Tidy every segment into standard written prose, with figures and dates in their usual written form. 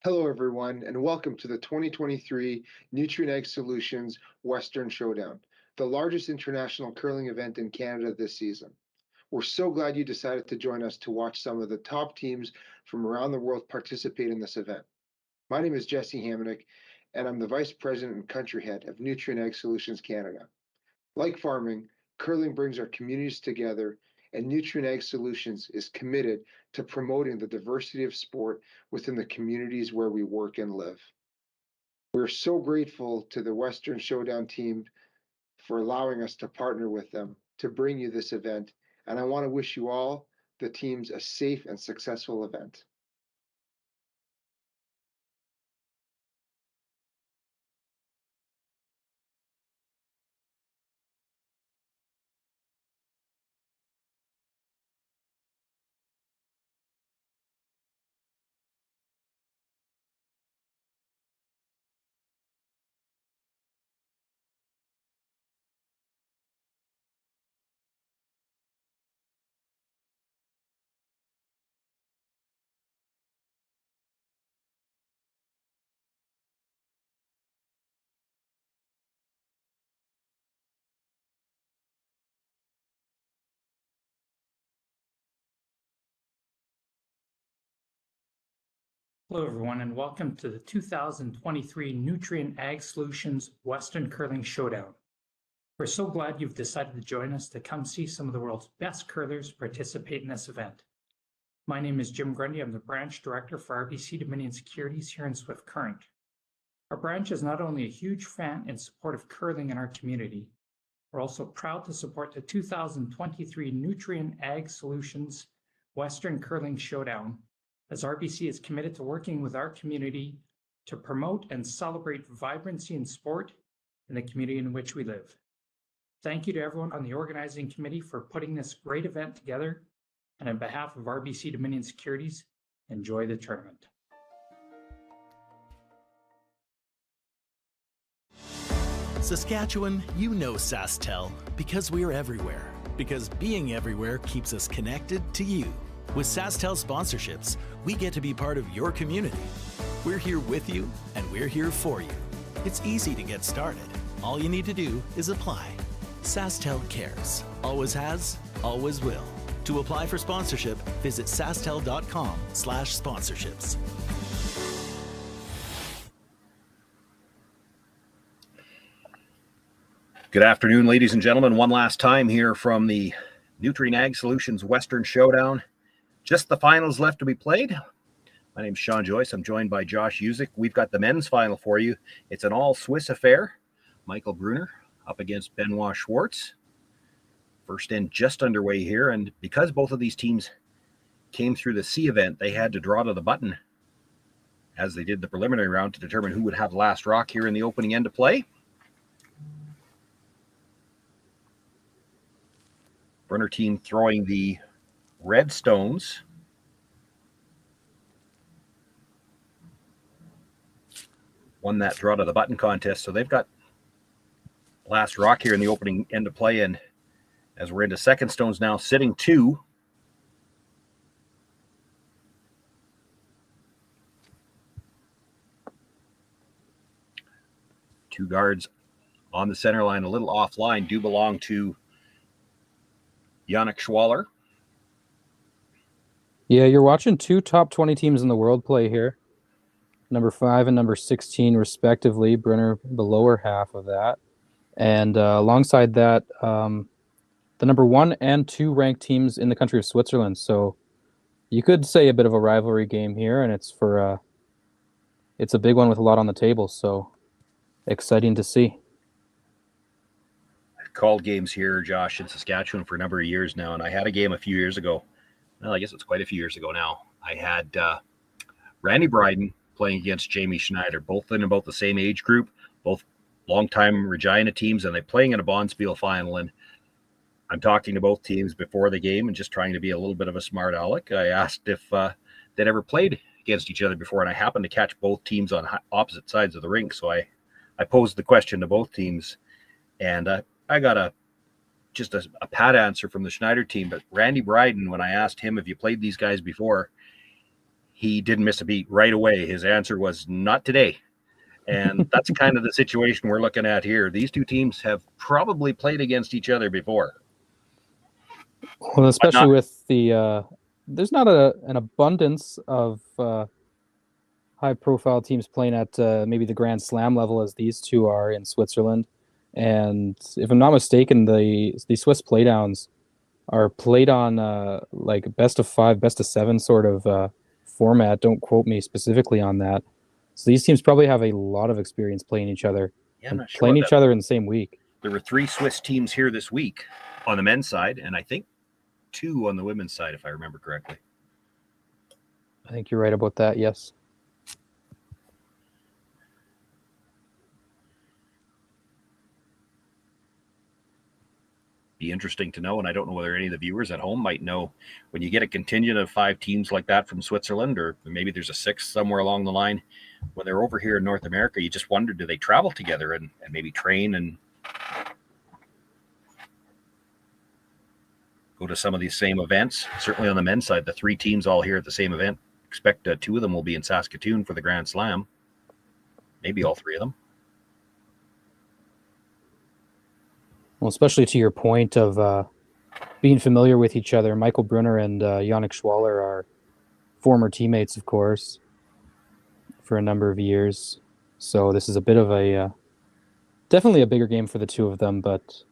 Hello, everyone, and welcome to the 2023 Nutrien Ag Solutions Western Showdown, the largest international curling event in Canada this season. We're so glad you decided to join us to watch some of the top teams from around the world participate in this event. My name is Jesse Hamonic, and I'm the Vice President and Country Head of Nutrien Ag Solutions Canada. Like farming, curling brings our communities together, and Nutrien Ag Solutions is committed to promoting the diversity of sport within the communities where we work and live. We're so grateful to the Western Showdown team for allowing us to partner with them to bring you this event, and I want to wish you all, the teams, a safe and successful event. Hello, everyone, and welcome to the 2023 Nutrien Ag Solutions Western Curling Showdown. We're so glad you've decided to join us to come see some of the world's best curlers participate in this event. My name is Jim Grundy. I'm the Branch Director for RBC Dominion Securities here in Swift Current. Our branch is not only a huge fan and support of curling in our community, we're also proud to support the 2023 Nutrien Ag Solutions Western Curling Showdown, as RBC is committed to working with our community to promote and celebrate vibrancy in sport in the community in which we live. Thank you to everyone on the organizing committee for putting this great event together, and on behalf of RBC Dominion Securities, enjoy the tournament. Saskatchewan, you know SaskTel because we're everywhere. Because being everywhere keeps us connected to you. With SaskTel sponsorships, we get to be part of your community. We're here with you, and we're here for you. It's easy to get started. All you need to do is apply. SaskTel cares. Always has, always will. To apply for sponsorship, visit sastel.com/sponsorships. Good afternoon, ladies and gentlemen. One last time here from the Nutrien Ag Solutions Western Showdown. Just the finals left to be played. My name's Sean Joyce. I'm joined by Josh Usick. We've got the men's final for you. It's an all-Swiss affair. Michael Brunner up against Benoit Schwartz. First end just underway here, and because both of these teams came through the C event, they had to draw to the button as they did the preliminary round to determine who would have the last rock here in the opening end of play. Brunner team throwing the red stones. Won that draw to the button contest, so they've got last rock here in the opening end of play, and as we're into second stones now, sitting two. Two guards on the center line, a little offline, do belong to Yannick Schwaller. Yeah, you're watching two top 20 teams in the world play here. Number 5 and number 16, respectively. Brunner, the lower half of that. And alongside that, the number 1 and 2 ranked teams in the country of Switzerland. So you could say a bit of a rivalry game here, and it's a big one with a lot on the table. So exciting to see. I've called games here, Josh, in Saskatchewan for a number of years now, and I had a game a few years ago. Well, I guess it's quite a few years ago now. I had Randy Bryden playing against Jamie Schneider, both in about the same age group, both longtime Regina teams, and they're playing in a Bonspiel final. And I'm talking to both teams before the game and just trying to be a little bit of a smart aleck. I asked if they'd ever played against each other before, and I happened to catch both teams on opposite sides of the rink. So I posed the question to both teams, and I got just a pat answer from the Schneider team. But Randy Bryden, when I asked him if you played these guys before, he didn't miss a beat right away. His answer was not today. And that's kind of the situation we're looking at here. These two teams have probably played against each other before. Well, especially with the there's not an abundance of high-profile teams playing at maybe the Grand Slam level as these two are in Switzerland. And if I'm not mistaken, the Swiss playdowns are played on like best of 5, best of 7 sort of format. Don't quote me specifically on that. So these teams probably have a lot of experience playing each other and playing each other in the same week. There were 3 Swiss teams here this week on the men's side, and I think 2 on the women's side, if I remember correctly. I think you're right about that, yes. Be interesting to know, and I don't know whether any of the viewers at home might know, when you get a contingent of 5 teams like that from Switzerland, or maybe there's a 6th somewhere along the line, when they're over here in North America, you just wonder, do they travel together and maybe train and go to some of these same events? Certainly on the men's side, the 3 teams all here at the same event. Expect 2 of them will be in Saskatoon for the Grand Slam. Maybe all 3 of them. Well, especially to your point of being familiar with each other, Michael Brunner and Yannick Schwaller are former teammates, of course, for a number of years. So this is a bit of a definitely a bigger game for the 2 of them, but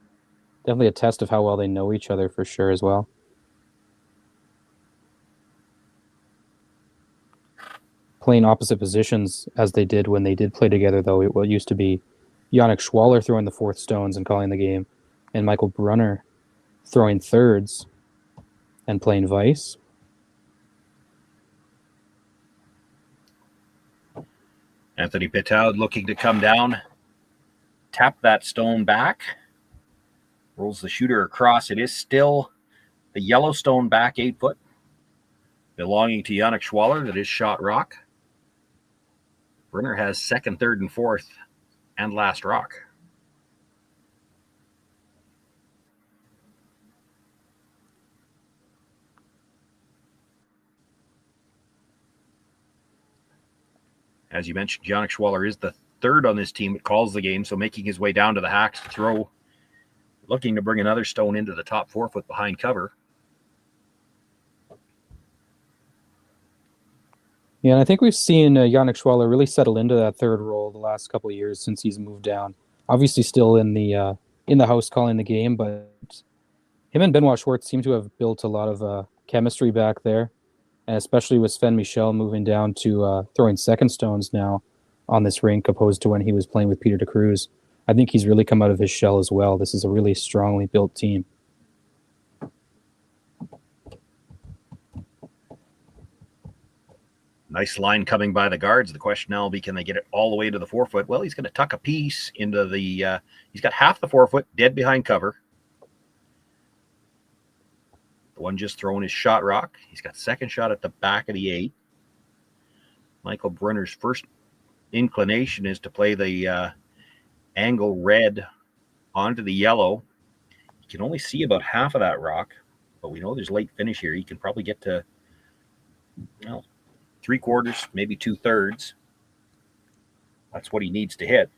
definitely a test of how well they know each other for sure as well. Playing opposite positions as they did when they did play together, though, it used to be Yannick Schwaller throwing the 4th stones and calling the game, and Michael Brunner throwing 3rds and playing vice. Anthony Pitaud looking to come down, tap that stone back, rolls the shooter across. It is still the yellow stone back 8 foot, belonging to Yannick Schwaller. That is shot rock. Brunner has 2nd, 3rd, and 4th, and last rock. As you mentioned, Yannick Schwaller is the 3rd on this team that calls the game, so making his way down to the hacks to throw, looking to bring another stone into the top 4 foot behind cover. Yeah, and I think we've seen Yannick Schwaller really settle into that 3rd role the last couple of years since he's moved down. Obviously still in the house calling the game, but him and Benoit Schwartz seem to have built a lot of chemistry back there, and especially with Sven Michel moving down to throwing 2nd stones now on this rink opposed to when he was playing with Peter de Cruz. I think he's really come out of his shell as well. This is a really strongly built team. Nice line coming by the guards. The question now will be, can they get it all the way to the 4 foot? Well, he's going to tuck a piece into the, he's got half the 4 foot dead behind cover. The one just thrown is shot rock. He's got 2nd shot at the back of the 8. Michael Brunner's first inclination is to play the angle red onto the yellow. You can only see about half of that rock, but we know there's late finish here. He can probably get to, 3/4, maybe 2/3. That's what he needs to hit.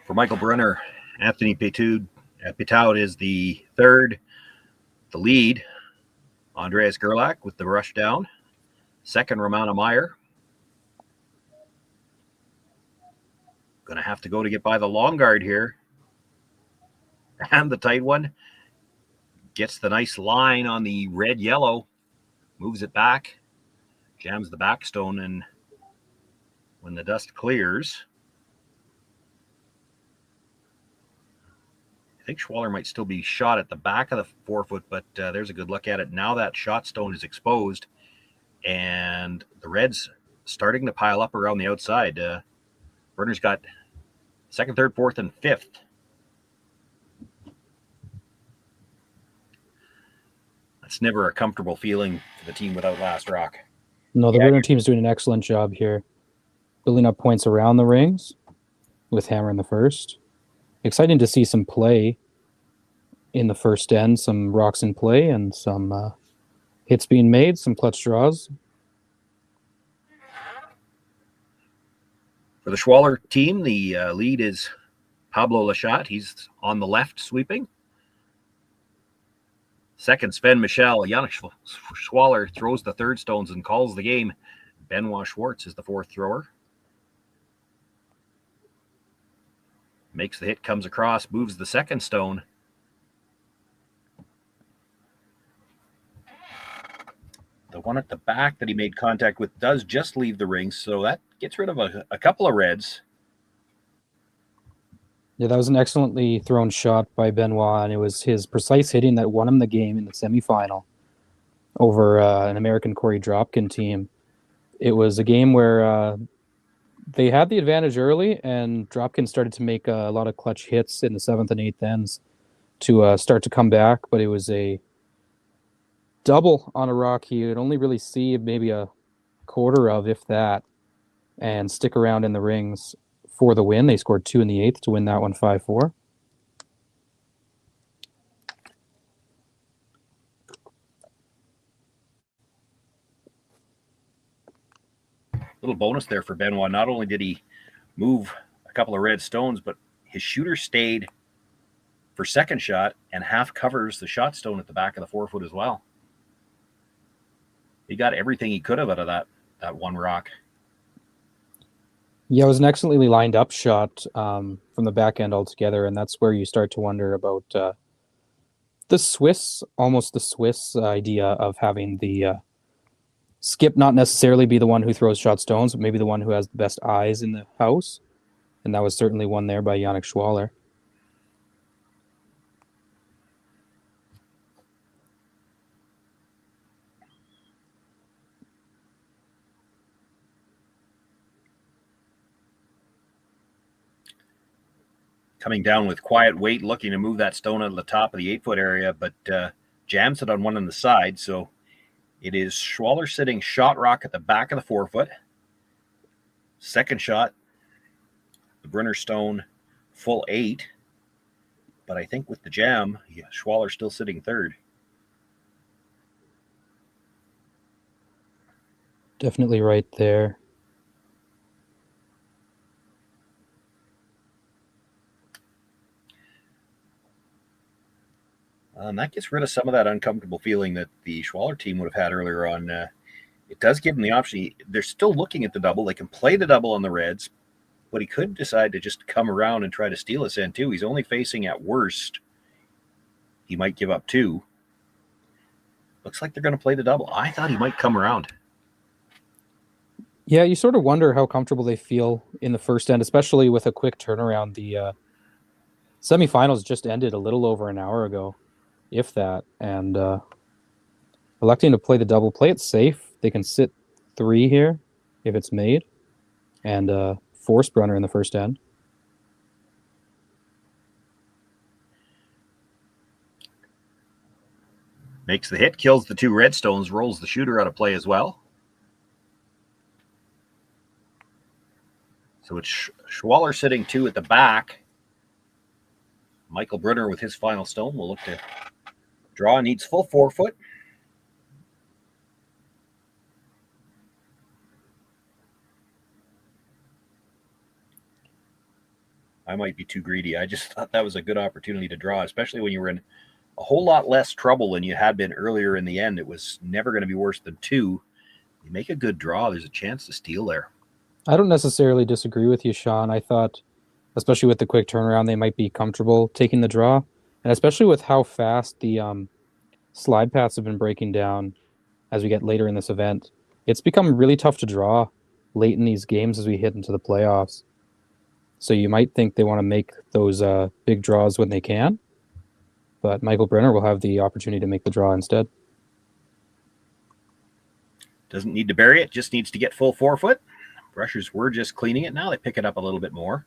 For Michael Brunner, Anthony Pitaud is the 3rd. The lead, Andreas Gerlach with the rush down. 2nd, Romana Meyer. Going to have to go to get by the long guard here. And the tight one gets the nice line on the red-yellow, moves it back, jams the back stone, and when the dust clears, I think Schwaller might still be shot at the back of the 4 foot, but there's a good look at it. Now that shot stone is exposed, and the Reds starting to pile up around the outside. Brunner's got 2nd, 3rd, 4th, and 5th. It's never a comfortable feeling for the team without last rock. No, the Brunner team's doing an excellent job here, building up points around the rings with hammer in the 1st, exciting to see some play in the first end, some rocks in play and some hits being made, some clutch draws. For the Schwaller team, the lead is Pablo Lachat. He's on the left sweeping. Second, Sven Michel. Yannick Schwaller throws the third stones and calls the game. Benoit Schwartz is the fourth thrower. Makes the hit, comes across, moves the second stone. The one at the back that he made contact with does just leave the ring, so that gets rid of a couple of reds. Yeah, that was an excellently thrown shot by Benoit, and it was his precise hitting that won him the game in the semifinal over an American Corey Dropkin team. It was a game where they had the advantage early, and Dropkin started to make a lot of clutch hits in the 7th and 8th ends to start to come back, but it was a double on a rock he would only really see maybe a quarter of, if that, and stick around in the rings for the win. They scored 2 in the 8th to win that one 5-4. Little bonus there for Benoit. Not only did he move a couple of red stones, but his shooter stayed for second shot and half covers the shot stone at the back of the 4 foot as well. He got everything he could have out of that one rock. Yeah, it was an excellently lined up shot from the back end altogether, and that's where you start to wonder about the Swiss idea of having the skip not necessarily be the one who throws shot stones, but maybe the one who has the best eyes in the house. And that was certainly one there by Yannick Schwaller. Coming down with quiet weight, looking to move that stone out of the top of the 8 foot area, but jams it on one on the side. So it is Schwaller sitting shot rock at the back of the 4 foot. Second shot, the Brunner stone, full 8. But I think with the jam, Schwaller still sitting third. Definitely right there. And that gets rid of some of that uncomfortable feeling that the Schwaller team would have had earlier on. It does give them the option. They're still looking at the double. They can play the double on the reds, but he could decide to just come around and try to steal his end too. He's only facing, at worst, he might give up 2. Looks like they're going to play the double. I thought he might come around. Yeah, you sort of wonder how comfortable they feel in the first end, especially with a quick turnaround. The semifinals just ended a little over an hour ago, if that, and electing to play the double, play it safe. They can sit 3 here if it's made, and force Brunner in the first end. Makes the hit, kills the 2 red stones, rolls the shooter out of play as well. So it's Schwaller sitting 2 at the back. Michael Brunner with his final stone will look to draw. Needs full 4 foot. I might be too greedy. I just thought that was a good opportunity to draw, especially when you were in a whole lot less trouble than you had been earlier in the end. It was never going to be worse than 2. You make a good draw, there's a chance to steal there. I don't necessarily disagree with you, Sean. I thought, especially with the quick turnaround, they might be comfortable taking the draw. And especially with how fast the slide paths have been breaking down as we get later in this event, it's become really tough to draw late in these games as we hit into the playoffs. So you might think they want to make those big draws when they can, but Michael Brunner will have the opportunity to make the draw instead. Doesn't need to bury it, just needs to get full 4 foot. Brushers were just cleaning it. Now they pick it up a little bit more.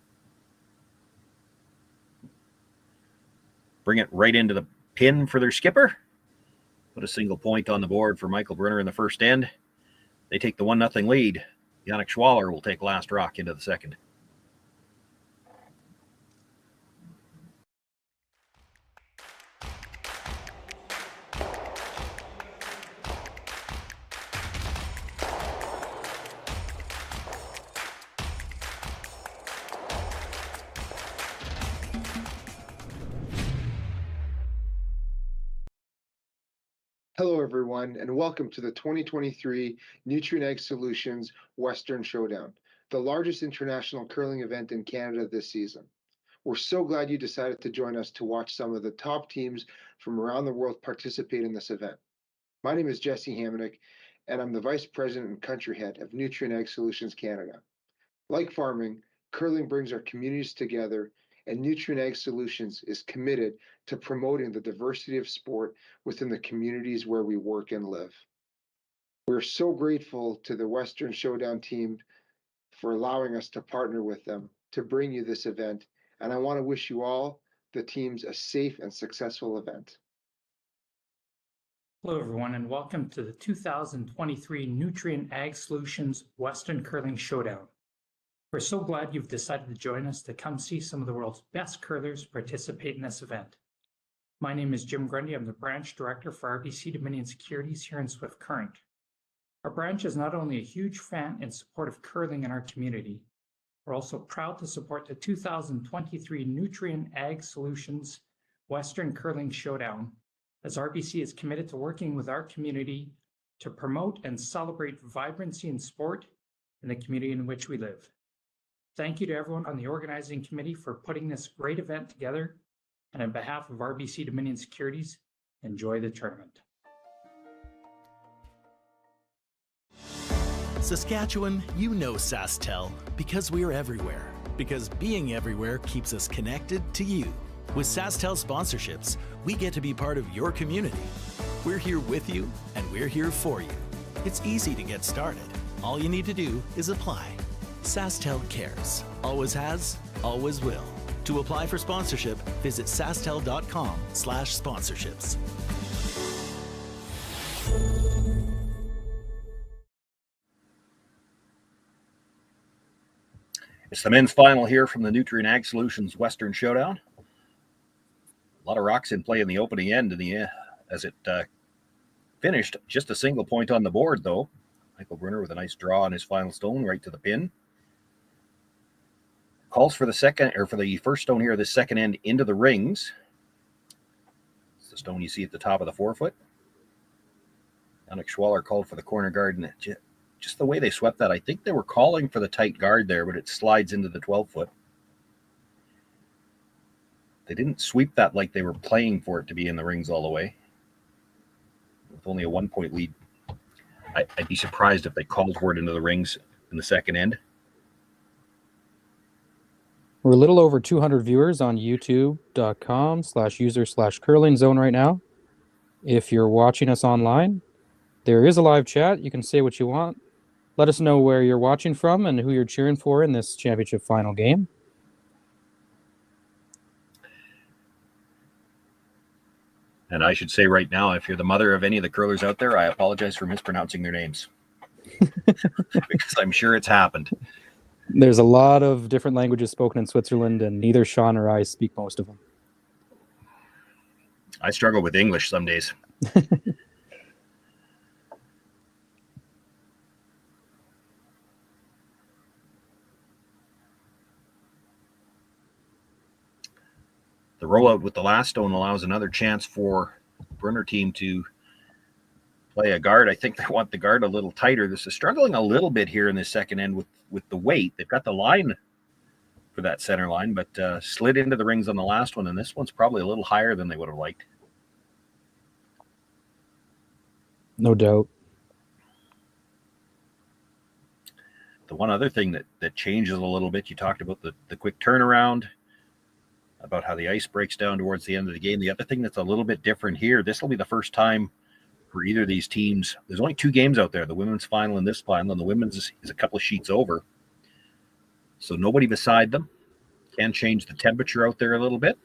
Bring it right into the pin for their skipper. Put a single point on the board for Michael Brunner in the first end. They take the 1-0 lead. Yannick Schwaller will take last rock into the second. Hello, everyone, and welcome to the 2023 Nutrien Ag Solutions Western Showdown, the largest international curling event in Canada this season. We're so glad you decided to join us to watch some of the top teams from around the world participate in this event. My name is Jesse Hamonic, and I'm the Vice President and Country Head of Nutrien Ag Solutions Canada. Like farming, curling brings our communities together, and Nutrien Ag Solutions is committed to promoting the diversity of sport within the communities where we work and live. We're so grateful to the Western Showdown team for allowing us to partner with them to bring you this event, and I want to wish you all, the teams, a safe and successful event. Hello, everyone, and welcome to the 2023 Nutrien Ag Solutions Western Curling Showdown. We're so glad you've decided to join us to come see some of the world's best curlers participate in this event. My name is Jim Grundy. I'm the Branch Director for RBC Dominion Securities here in Swift Current. Our branch is not only a huge fan and support of curling in our community, we're also proud to support the 2023 Nutrien Ag Solutions Western Curling Showdown, as RBC is committed to working with our community to promote and celebrate vibrancy in sport in the community in which we live. Thank you to everyone on the organizing committee for putting this great event together. And on behalf of RBC Dominion Securities, enjoy the tournament. Saskatchewan, you know SaskTel because we're everywhere. Because being everywhere keeps us connected to you. With SaskTel sponsorships, we get to be part of your community. We're here with you and we're here for you. It's easy to get started. All you need to do is apply. SaskTel cares. Always has, always will. To apply for sponsorship, visit sastel.com/sponsorships. It's the men's final here from the Nutrien Ag Solutions Western Showdown. A lot of rocks in play in the opening end as it finished just a single point on the board, though. Michael Brunner with a nice draw on his final stone right to the pin. Calls for the first stone here, this second end into the rings. It's the stone you see at the top of the forefoot. Yannick Schwaller called for the corner guard, and just the way they swept that, I think they were calling for the tight guard there, but it slides into the 12-foot. They didn't sweep that like they were playing for it to be in the rings all the way. With only a 1-point lead, I'd be surprised if they called for it into the rings in the second end. We're a little over 200 viewers on youtube.com/user/curling zone right now. If you're watching us online, there is a live chat. You can say what you want. Let us know where you're watching from and who you're cheering for in this championship final game. And I should say right now, if you're the mother of any of the curlers out there, I apologize for mispronouncing their names. Because I'm sure it's happened. There's a lot of different languages spoken in Switzerland, and neither Sean or I speak most of them. I struggle with English some days. The rollout with the last stone allows another chance for Brunner team to play a guard. I think they want the guard a little tighter. This is struggling a little bit here in the second end with the weight. They've got the line for that center line, but slid into the rings on the last one, and this one's probably a little higher than they would have liked. No doubt. The one other thing that changes a little bit, you talked about the quick turnaround, about how the ice breaks down towards the end of the game. The other thing that's a little bit different here, this will be the first time for either of these teams. There's only 2 games out there, the women's final and this final, and the women's is a couple of sheets over. So nobody beside them. Can change the temperature out there a little bit.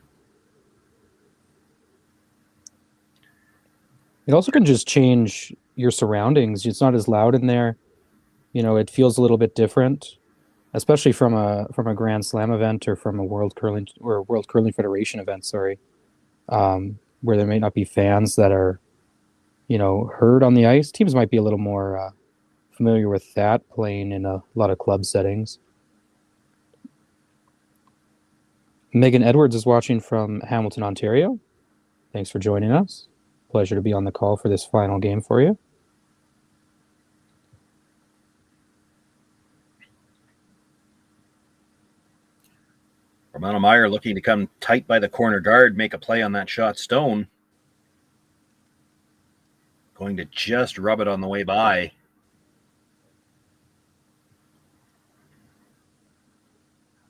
It also can just change your surroundings. It's not as loud in there. You know, it feels a little bit different, especially from a Grand Slam event or from a World Curling Federation event, where there may not be fans that are, heard on the ice. Teams might be a little more familiar with that, playing in a lot of club settings. Megan Edwards is watching from Hamilton, Ontario. Thanks for joining us. pleasure to be on the call for this final game for you. Romano Meyer looking to come tight by the corner guard, make a play on that shot stone. Going to just rub it on the way by.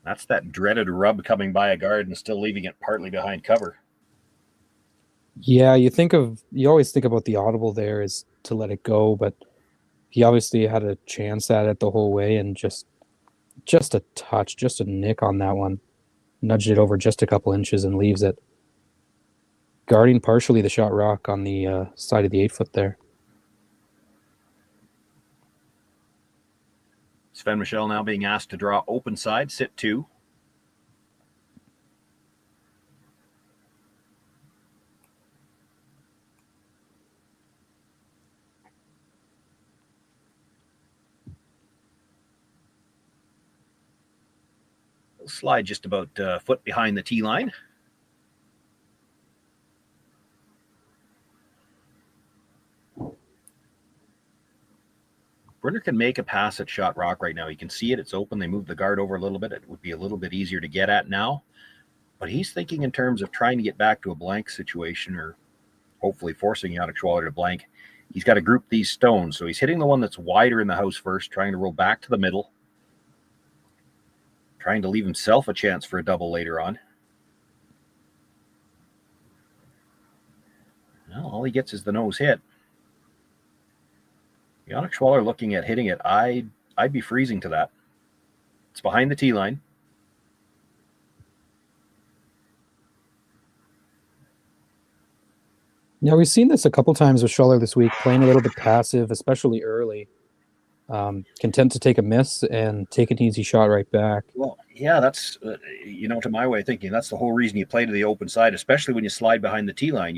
That's that dreaded rub coming by a guard and still leaving it partly behind cover. Yeah, you always think about the audible there is to let it go, but he obviously had a chance at it the whole way and just a touch, just a nick on that one. Nudged it over just a couple inches and leaves it. Guarding partially the shot rock on the side of the 8-foot there. Sven Michel now being asked to draw open side, sit 2. Slide just about a foot behind the tee line. Brunner can make a pass at shot rock right now. You can see it. It's open. They moved the guard over a little bit. It would be a little bit easier to get at now. But he's thinking in terms of trying to get back to a blank situation or hopefully forcing Yannick Schwaller to blank. He's got to group these stones. So he's hitting the one that's wider in the house first, trying to roll back to the middle. Trying to leave himself a chance for a double later on. Well, all he gets is the nose hit. Yannick Schwaller looking at hitting it. I'd be freezing to that. It's behind the tee line. Yeah, we've seen this a couple times with Schwaller this week, playing a little bit passive, especially early. Content to take a miss and take an easy shot right back. Well, yeah, that's, to my way of thinking, that's the whole reason you play to the open side, especially when you slide behind the tee line.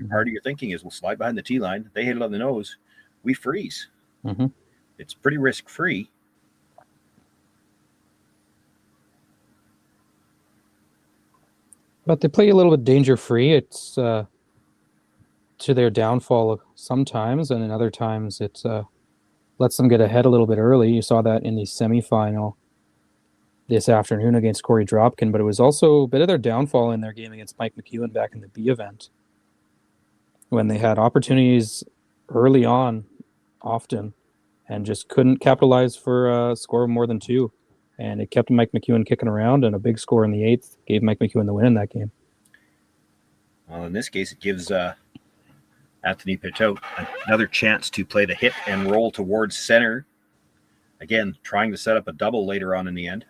Part of your thinking is, we'll slide behind the tee line. They hit it on the nose. We freeze. Mm-hmm. It's pretty risk-free. But they play a little bit danger-free. It's to their downfall sometimes, and in other times it lets them get ahead a little bit early. You saw that in the semifinal this afternoon against Corey Dropkin, but it was also a bit of their downfall in their game against Mike McEwen back in the B event, when they had opportunities early on often and just couldn't capitalize for a score of more than 2. And it kept Mike McEwen kicking around, and a big score in the 8th gave Mike McEwen the win in that game. Well, in this case, it gives Anthony Pitot another chance to play the hit and roll towards center. Again, trying to set up a double later on in the end.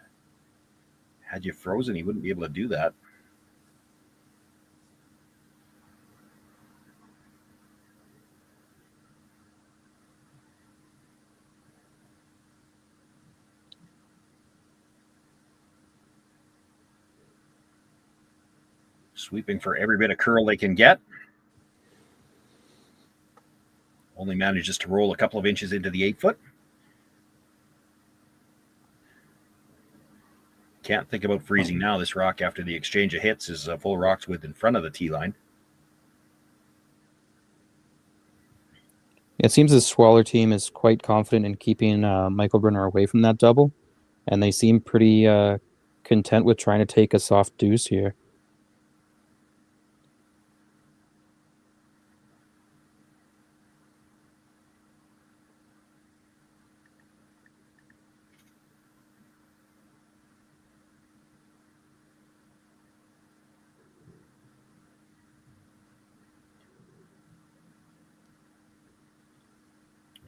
Had you frozen, he wouldn't be able to do that. Sweeping for every bit of curl they can get. Only manages to roll a couple of inches into the 8-foot. Can't think about freezing now. This rock, after the exchange of hits, is full rock's width in front of the tee line. It seems the Schwaller team is quite confident in keeping Michael Brunner away from that double, and they seem pretty content with trying to take a soft deuce here.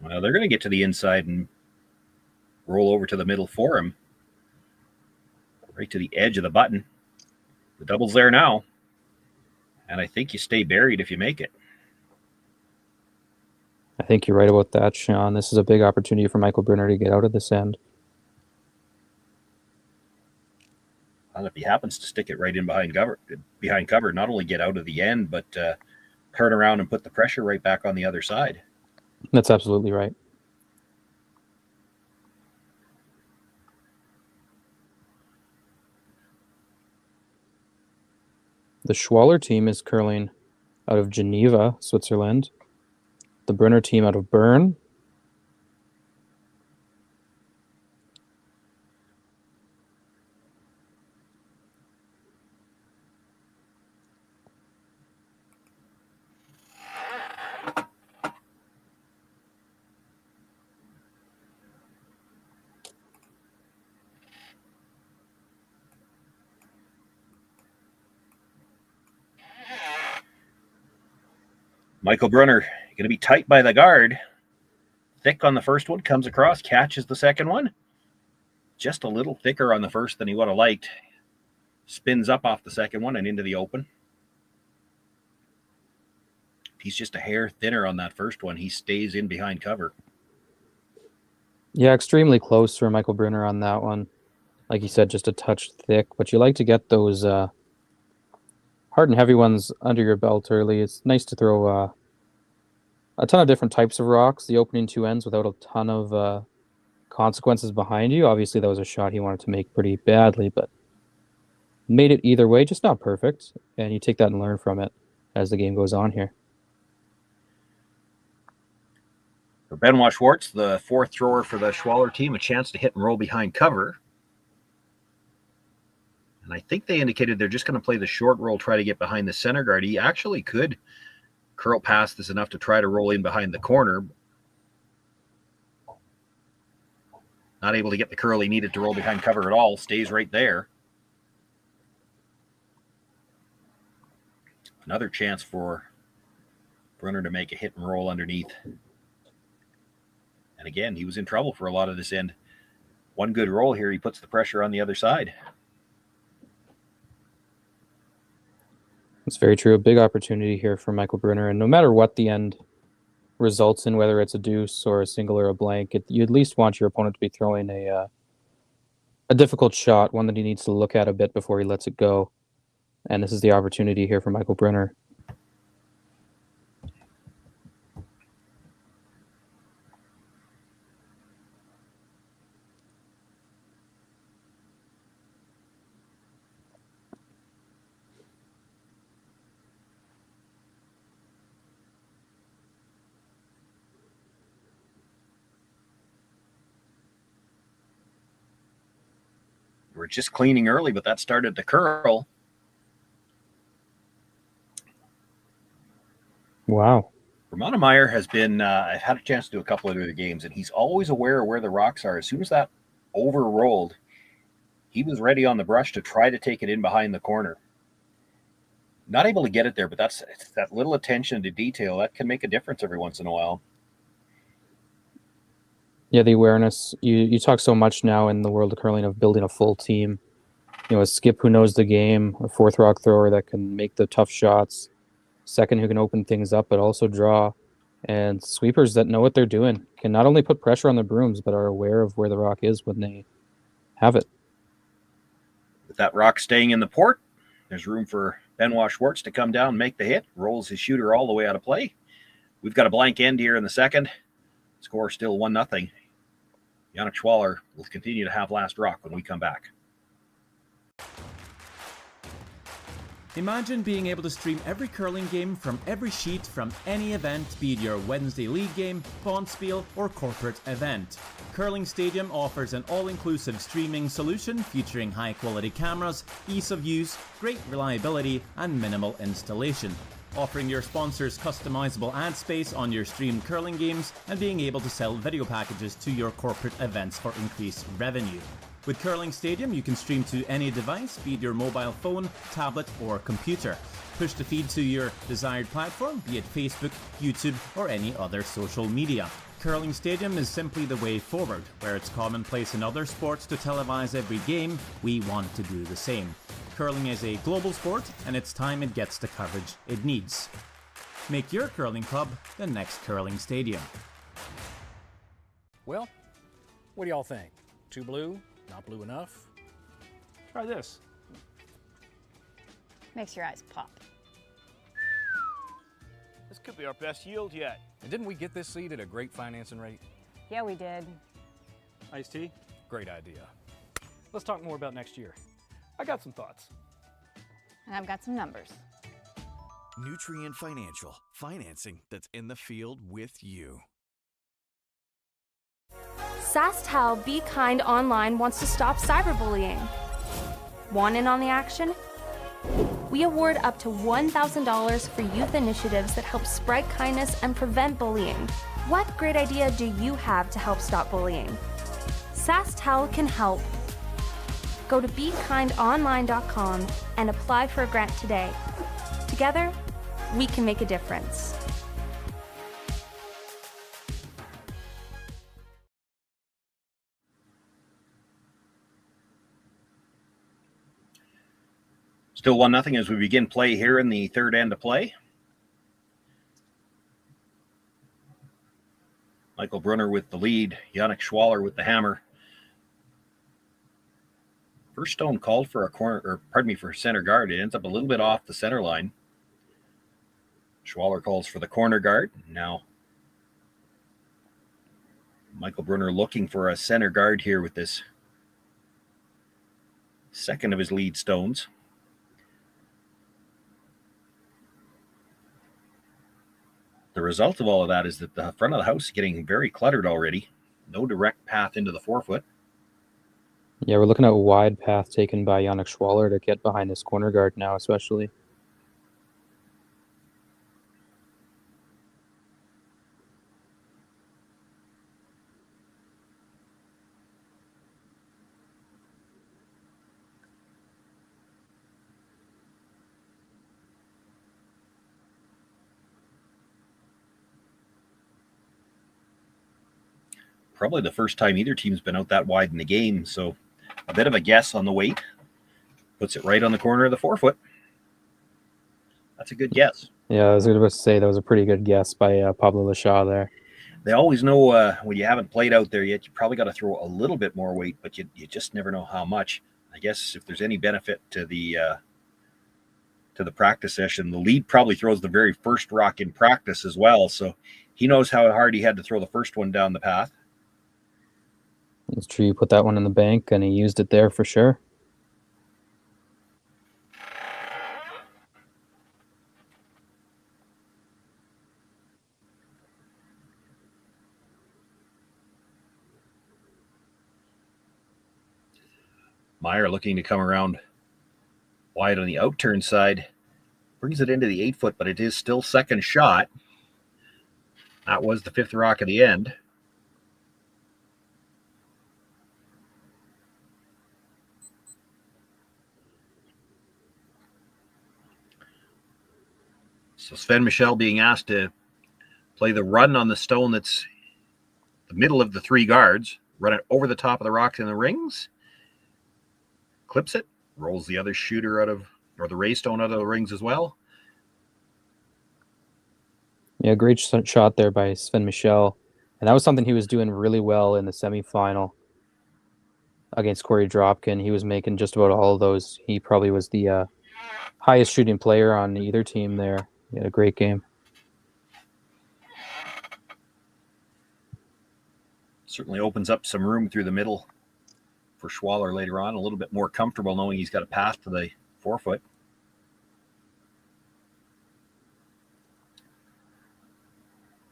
Well, they're going to get to the inside and roll over to the middle for him. Right to the edge of the button. The double's there now. And I think you stay buried if you make it. I think you're right about that, Sean. This is a big opportunity for Michael Brunner to get out of this end. Well, if he happens to stick it right in behind cover, not only get out of the end, but turn around and put the pressure right back on the other side. That's absolutely right. The Schwaller team is curling out of Geneva, Switzerland. The Brunner team out of Bern. Michael Brunner going to be tight by the guard. Thick on the first one, comes across, catches the second one. Just a little thicker on the first than he would have liked. Spins up off the second one and into the open. He's just a hair thinner on that first one. He stays in behind cover. Yeah, extremely close for Michael Brunner on that one. Like you said, just a touch thick, but you like to get those hard and heavy ones under your belt early. It's nice to throw a ton of different types of rocks, the opening two ends, without a ton of consequences behind you. Obviously, that was a shot he wanted to make pretty badly, but made it either way, just not perfect. And you take that and learn from it as the game goes on here. For Benoit Schwartz, the fourth thrower for the Schwaller team, a chance to hit and roll behind cover. And I think they indicated they're just going to play the short roll, try to get behind the center guard. He actually could curl past this enough to try to roll in behind the corner. Not able to get the curl he needed to roll behind cover at all. Stays right there. Another chance for Brunner to make a hit and roll underneath. And again, he was in trouble for a lot of this end. One good roll here, he puts the pressure on the other side. It's very true. A big opportunity here for Michael Brunner. And no matter what the end results in, whether it's a deuce or a single or a blank, you at least want your opponent to be throwing a difficult shot, one that he needs to look at a bit before he lets it go. And this is the opportunity here for Michael Brunner. We're just cleaning early, but that started to curl. Wow. Vermonemeyer has been, I've had a chance to do a couple of other games, and he's always aware of where the rocks are. As soon as that over-rolled, he was ready on the brush to try to take it in behind the corner. Not able to get it there, but that's that little attention to detail that can make a difference every once in a while. Yeah, the awareness. You talk so much now in the world of curling of building a full team. You know, a skip who knows the game, a fourth rock thrower that can make the tough shots, second who can open things up but also draw, and sweepers that know what they're doing, can not only put pressure on the brooms but are aware of where the rock is when they have it. With that rock staying in the port, there's room for Benoit Schwartz to come down, make the hit, rolls his shooter all the way out of play. We've got a blank end here in the second. Score still 1-0. Yannick Schwaller will continue to have last rock when we come back. Imagine being able to stream every curling game from every sheet from any event, be it your Wednesday league game, bonspiel, or corporate event. Curling Stadium offers an all-inclusive streaming solution featuring high-quality cameras, ease of use, great reliability, and minimal installation. Offering your sponsors customizable ad space on your streamed curling games and being able to sell video packages to your corporate events for increased revenue. With Curling Stadium, you can stream to any device, be it your mobile phone, tablet, or computer. Push the feed to your desired platform, be it Facebook, YouTube, or any other social media. Curling Stadium is simply the way forward. Where it's commonplace in other sports to televise every game, we want to do the same. Curling is a global sport, and it's time it gets the coverage it needs. Make your curling club the next Curling Stadium. Well, what do y'all think? Too blue? Not blue enough? Try this. Makes your eyes pop. This could be our best yield yet. And didn't we get this seed at a great financing rate? Yeah, we did. Iced tea? Great idea. Let's talk more about next year. I got some thoughts. And I've got some numbers. Nutrien Financial, financing that's in the field with you. SaskTel Be Kind Online wants to stop cyberbullying. Want in on the action? We award up to $1,000 for youth initiatives that help spread kindness and prevent bullying. What great idea do you have to help stop bullying? SaskTel can help. Go to BeKindOnline.com and apply for a grant today. Together, we can make a difference. Still 1-0 as we begin play here in the third end of play. Michael Brunner with the lead, Yannick Schwaller with the hammer. First stone called for for center guard. It ends up a little bit off the center line. Schwaller calls for the corner guard. Now Michael Brunner looking for a center guard here with this second of his lead stones. The result of all of that is that the front of the house is getting very cluttered already. No direct path into the 4-foot. Yeah, we're looking at a wide path taken by Yannick Schwaller to get behind this corner guard now, especially. Probably the first time either team's been out that wide in the game, so a bit of a guess on the weight. Puts it right on the corner of the 4-foot. That's a good guess. Yeah, I was going to say that was a pretty good guess by Pablo Lashaw there. They always know when you haven't played out there yet, you probably got to throw a little bit more weight, but you just never know how much. I guess if there's any benefit to the practice session, the lead probably throws the very first rock in practice as well, so he knows how hard he had to throw the first one down the path. It's true, you put that one in the bank, and he used it there for sure. Meyer looking to come around wide on the out-turn side. Brings it into the 8-foot, but it is still second shot. That was the fifth rock of the end. So Sven Michel being asked to play the run on the stone that's the middle of the three guards, run it over the top of the rocks in the rings, clips it, rolls the other shooter out of, or the ray stone out of the rings as well. Yeah, great shot there by Sven Michel. And that was something he was doing really well in the semifinal against Corey Dropkin. He was making just about all of those. He probably was the highest shooting player on either team there. He had a great game. Certainly opens up some room through the middle for Schwaller later on. A little bit more comfortable knowing he's got a path to the 4-foot.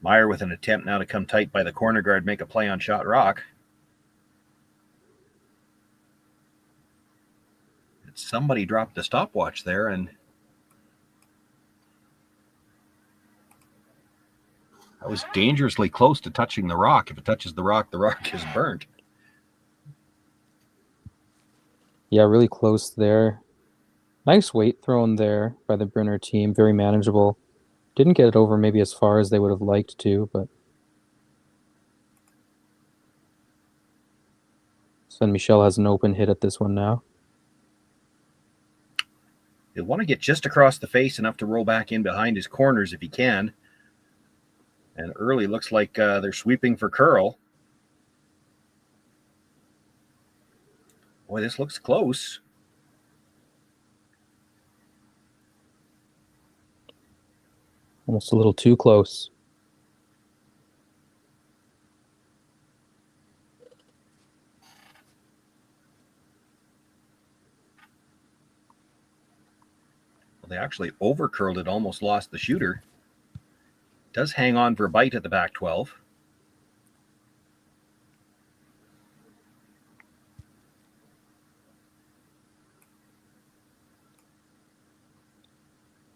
Meyer with an attempt now to come tight by the corner guard, make a play on shot rock. Somebody dropped the stopwatch there, and that was dangerously close to touching the rock. If it touches the rock is burnt. Yeah, really close there. Nice weight thrown there by the Brunner team. Very manageable. Didn't get it over maybe as far as they would have liked to, but Sven Michel has an open hit at this one now. He'll want to get just across the face enough to roll back in behind his corners if he can. And early looks like they're sweeping for curl. Boy, this looks close. Almost a little too close. Well, they actually over-curled it, almost lost the shooter. Does hang on for a bite at the back 12.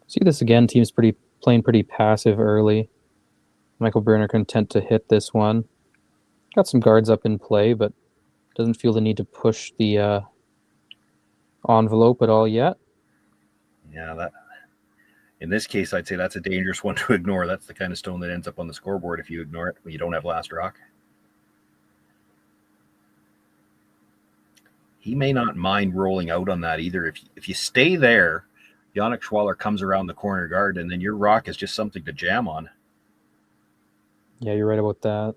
See this again. Team's playing pretty passive early. Michael Brunner content to hit this one. Got some guards up in play, but doesn't feel the need to push the envelope at all yet. Yeah, that in this case, I'd say that's a dangerous one to ignore. That's the kind of stone that ends up on the scoreboard if you ignore it when you don't have last rock. He may not mind rolling out on that either. If you stay there, Yannick Schwaller comes around the corner guard, and then your rock is just something to jam on. Yeah, you're right about that.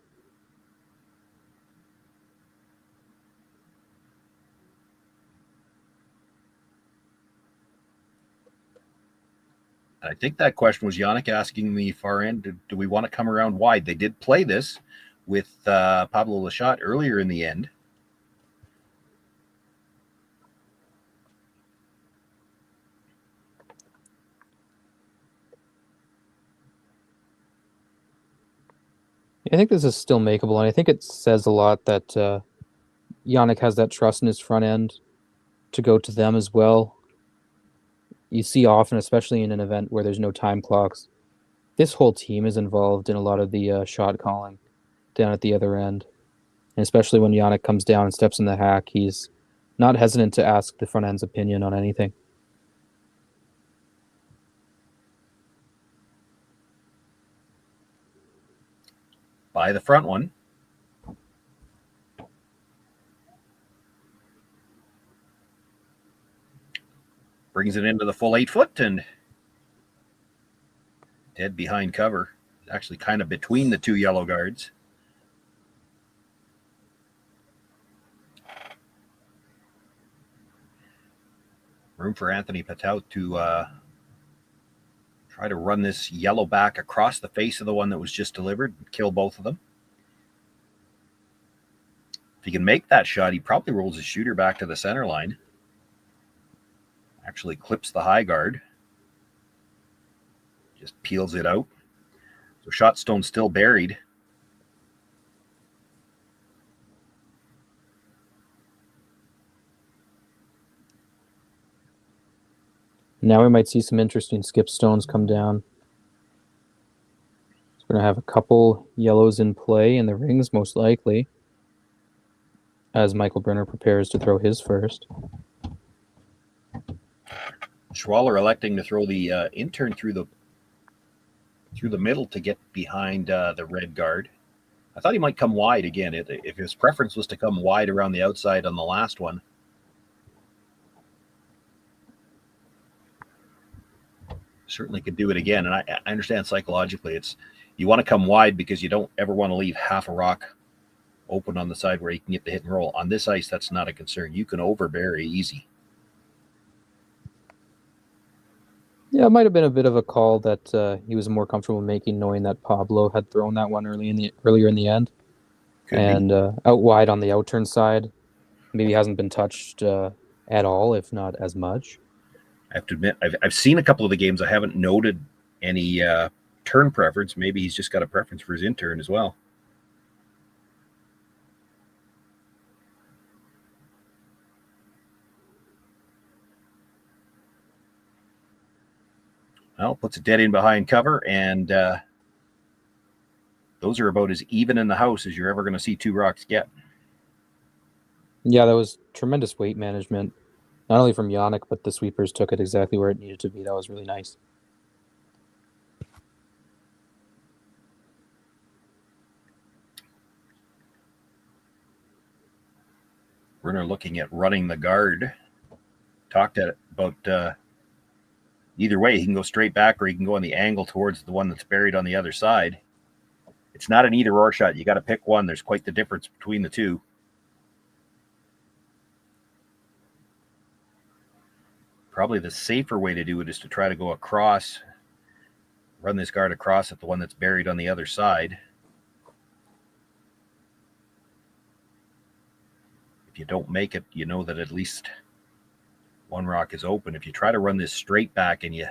I think that question was Yannick asking the far end, do we want to come around wide? They did play this with Pablo Lachot earlier in the end. I think this is still makeable, and I think it says a lot that Yannick has that trust in his front end to go to them as well. You see often, especially in an event where there's no time clocks, this whole team is involved in a lot of the shot calling down at the other end. And especially when Yannick comes down and steps in the hack, he's not hesitant to ask the front end's opinion on anything. By the front one. Brings it into the full 8 foot and dead behind cover. Actually kind of between the two yellow guards. Room for Anthony Patout to try to run this yellow back across the face of the one that was just delivered and kill both of them. If he can make that shot, he probably rolls his shooter back to the center line. Actually clips the high guard. Just peels it out. So shot stone still buried. Now we might see some interesting skip stones come down. So we're going to have a couple yellows in play in the rings, most likely, as Michael Brunner prepares to throw his first. Schwaller electing to throw the intern through the middle to get behind the red guard. I thought he might come wide again. If his preference was to come wide around the outside on the last one. Certainly could do it again. And I understand psychologically you want to come wide because you don't ever want to leave half a rock open on the side where you can get the hit and roll. On this ice, that's not a concern. You can overbury easy. Yeah, it might have been a bit of a call that he was more comfortable making, knowing that Pablo had thrown that one earlier in the end. Could and out wide on the outturn side, maybe hasn't been touched at all, if not as much. I have to admit, I've seen a couple of the games. I haven't noted any turn preference. Maybe he's just got a preference for his intern as well. Well, puts it dead in behind cover, and those are about as even in the house as you're ever going to see two rocks get. Yeah, that was tremendous weight management, not only from Yannick, but the sweepers took it exactly where it needed to be. That was really nice. Brunner looking at running the guard. Talked about either way, he can go straight back or he can go on the angle towards the one that's buried on the other side. It's not an either or shot. You got to pick one. There's quite the difference between the two. Probably the safer way to do it is to try to go across, run this guard across at the one that's buried on the other side. If you don't make it, you know that at least one rock is open. If you try to run this straight back and you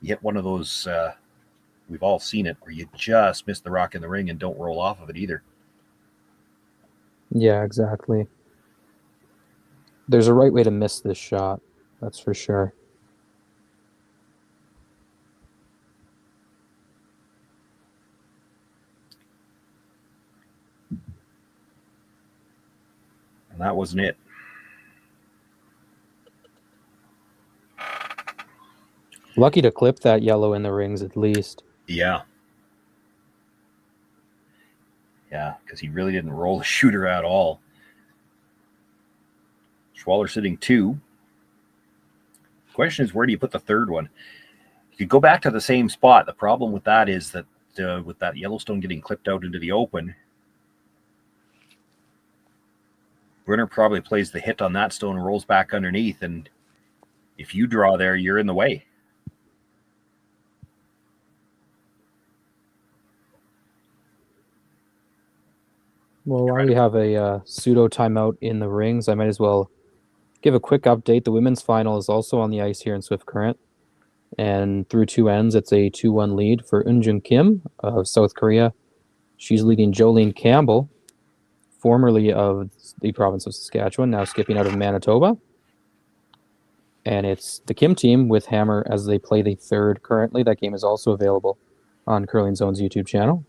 hit one of those, we've all seen it, where you just miss the rock in the ring and don't roll off of it either. Yeah, exactly. There's a right way to miss this shot. That's for sure. And that wasn't it. Lucky to clip that yellow in the rings at least. Yeah. Yeah, because he really didn't roll the shooter at all. Schwaller sitting 2. Question is, where do you put the third one? You could go back to the same spot. The problem with that is that with that Yellowstone getting clipped out into the open, Brunner probably plays the hit on that stone and rolls back underneath. And if you draw there, you're in the way. Well, while we have a pseudo timeout in the rings, I might as well give a quick update. The women's final is also on the ice here in Swift Current. And through 2 ends, it's a 2-1 lead for Eunjung Kim of South Korea. She's leading Jolene Campbell, formerly of the province of Saskatchewan, now skipping out of Manitoba. And it's the Kim team with Hammer as they play the third currently. That game is also available on Curling Zone's YouTube channel.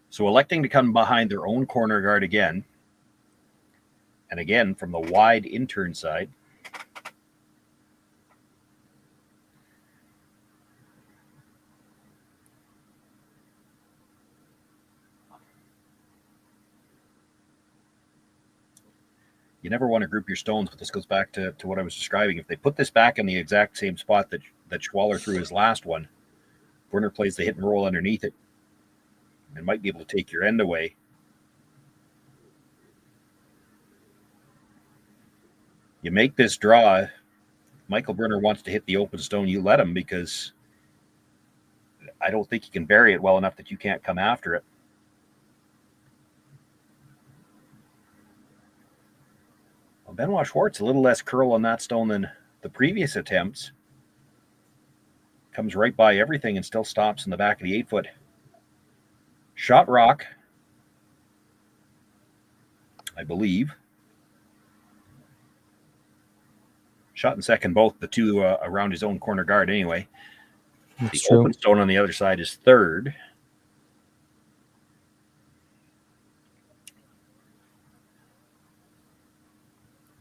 So electing to come behind their own corner guard again, and again from the wide intern side. You never want to group your stones, but this goes back to what I was describing. If they put this back in the exact same spot that Schwaller threw his last one, Brunner plays the hit and roll underneath it and might be able to take your end away. You make this draw. If Michael Brunner wants to hit the open stone, you let him, because I don't think he can bury it well enough that you can't come after it. Well, Benoit Schwartz, a little less curl on that stone than the previous attempts. Comes right by everything and still stops in the back of the 8-foot. Shot rock, I believe. Shot and second, both the two around his own corner guard anyway. That's the true. open stone on the other side is third.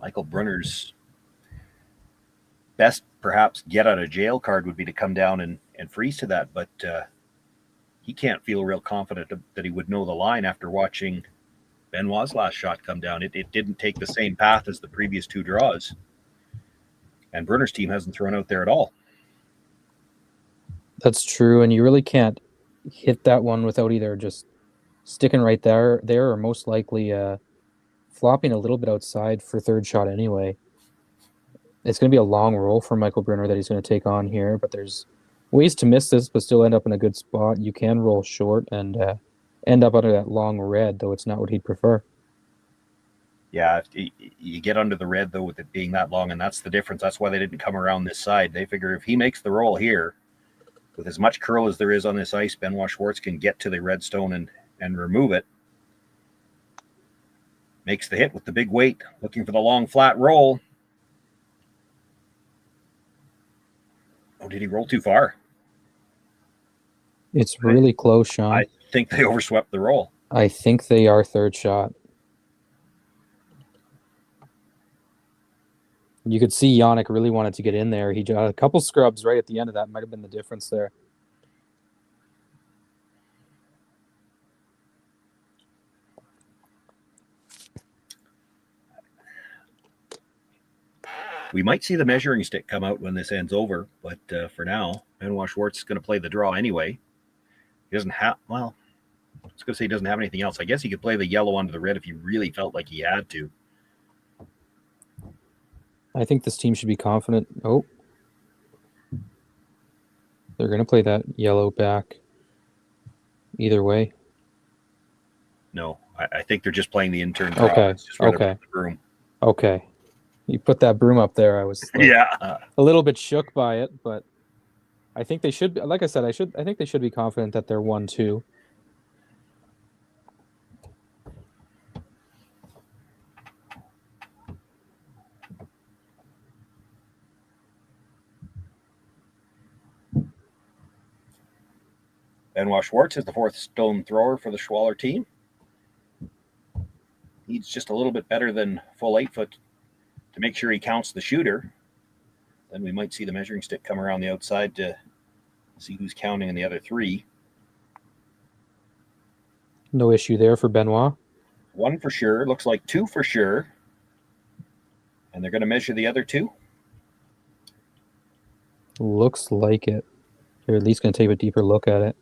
Michael Brunner's best, perhaps, get out of jail card would be to come down and freeze to that, but he can't feel real confident that he would know the line after watching Benoit's last shot come down. It didn't take the same path as the previous 2 draws. And Brunner's team hasn't thrown out there at all. That's true, and you really can't hit that one without either just sticking right there or most likely flopping a little bit outside for third shot anyway. It's going to be a long roll for Michael Brunner that he's going to take on here, but there's ways to miss this but still end up in a good spot. You can roll short and end up under that long red, though it's not what he'd prefer. Yeah, you get under the red, though, with it being that long, and that's the difference. That's why they didn't come around this side. They figure if he makes the roll here, with as much curl as there is on this ice, Benoit Schwartz can get to the red stone and remove it. Makes the hit with the big weight, looking for the long flat roll. Oh, did he roll too far? It's really close, Sean. I think they overswept the roll. I think they are third shot. You could see Yannick really wanted to get in there. He got a couple scrubs right at the end of that. Might have been the difference there. We might see the measuring stick come out when this ends over, but for now, Benoit Schwartz is going to play the draw anyway. He doesn't have, well, I was going to say he doesn't have anything else. I guess he could play the yellow onto the red if he really felt like he had to. I think this team should be confident. Oh. They're going to play that yellow back either way. No, I think they're just playing the intern draw. Okay. It's just right Okay. up the broom. Okay. You put that broom up there. I was like, Yeah. a little bit shook by it, but I think they should, like I said, I think they should be confident that they're 1-2. Benoit Schwartz is the fourth stone thrower for the Schwaller team. Needs just a little bit better than full 8-foot to make sure he counts the shooter. Then we might see the measuring stick come around the outside to see who's counting in the other 3. No issue there for Benoit. 1 for sure. Looks like 2 for sure. And they're going to measure the other 2. Looks like it. They're at least going to take a deeper look at it.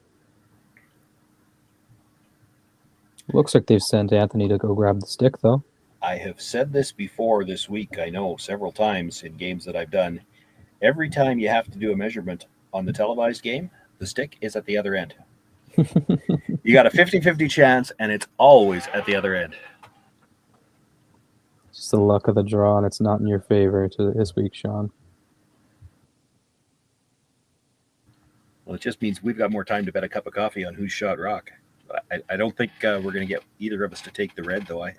Looks like they've sent Anthony to go grab the stick, though. I have said this before this week, I know, several times in games that I've done. Every time you have to do a measurement on the televised game, the stick is at the other end. You got a 50-50 chance, and it's always at the other end. Just the luck of the draw, and it's not in your favor this week, Sean. Well, it just means we've got more time to bet a cup of coffee on who's shot rock. I don't think we're going to get either of us to take the red, though. I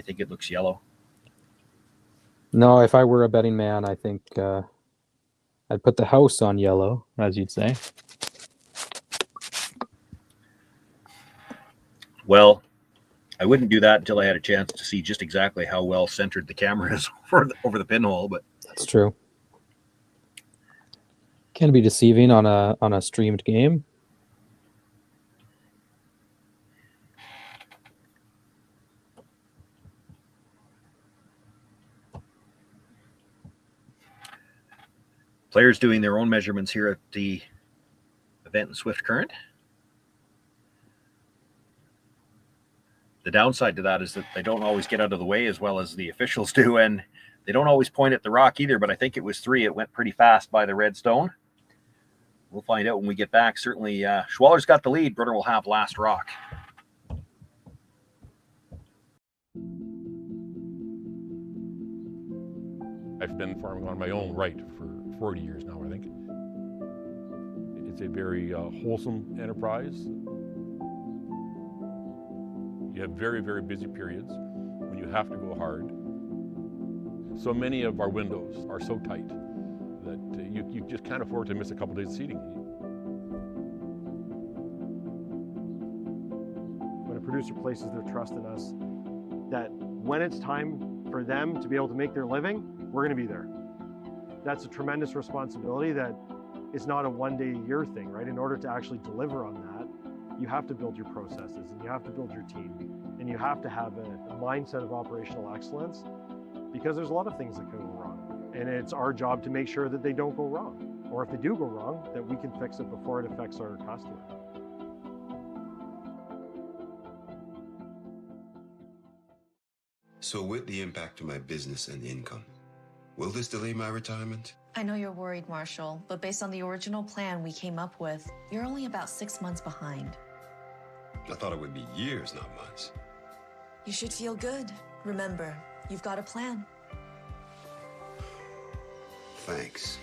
think it looks yellow. No, if I were a betting man, I think I'd put the house on yellow, as you'd say. Well, I wouldn't do that until I had a chance to see just exactly how well centered the camera is over the pinhole. But that's true. Can be deceiving on a streamed game. Players doing their own measurements here at the event in Swift Current. The downside to that is that they don't always get out of the way as well as the officials do, and they don't always point at the rock either, but I think it was 3. It went pretty fast by the red stone. We'll find out when we get back. Certainly, Schwaller's got the lead. Brunner will have last rock. I've been farming on my own right for 40 years now, I think. It's a very wholesome enterprise. You have very, very busy periods when you have to go hard. So many of our windows are so tight that you just can't afford to miss a couple days of seeding. When a producer places their trust in us, that when it's time for them to be able to make their living, we're going to be there. That's a tremendous responsibility that is not a one-day-a-year thing, right? In order to actually deliver on that, you have to build your processes and you have to build your team and you have to have a mindset of operational excellence, because there's a lot of things that can go wrong. And it's our job to make sure that they don't go wrong. Or if they do go wrong, that we can fix it before it affects our customer. So with the impact to my business and income, will this delay my retirement? I know you're worried, Marshall, but based on the original plan we came up with, you're only about 6 months behind. I thought it would be years, not months. You should feel good. Remember, you've got a plan. Thanks.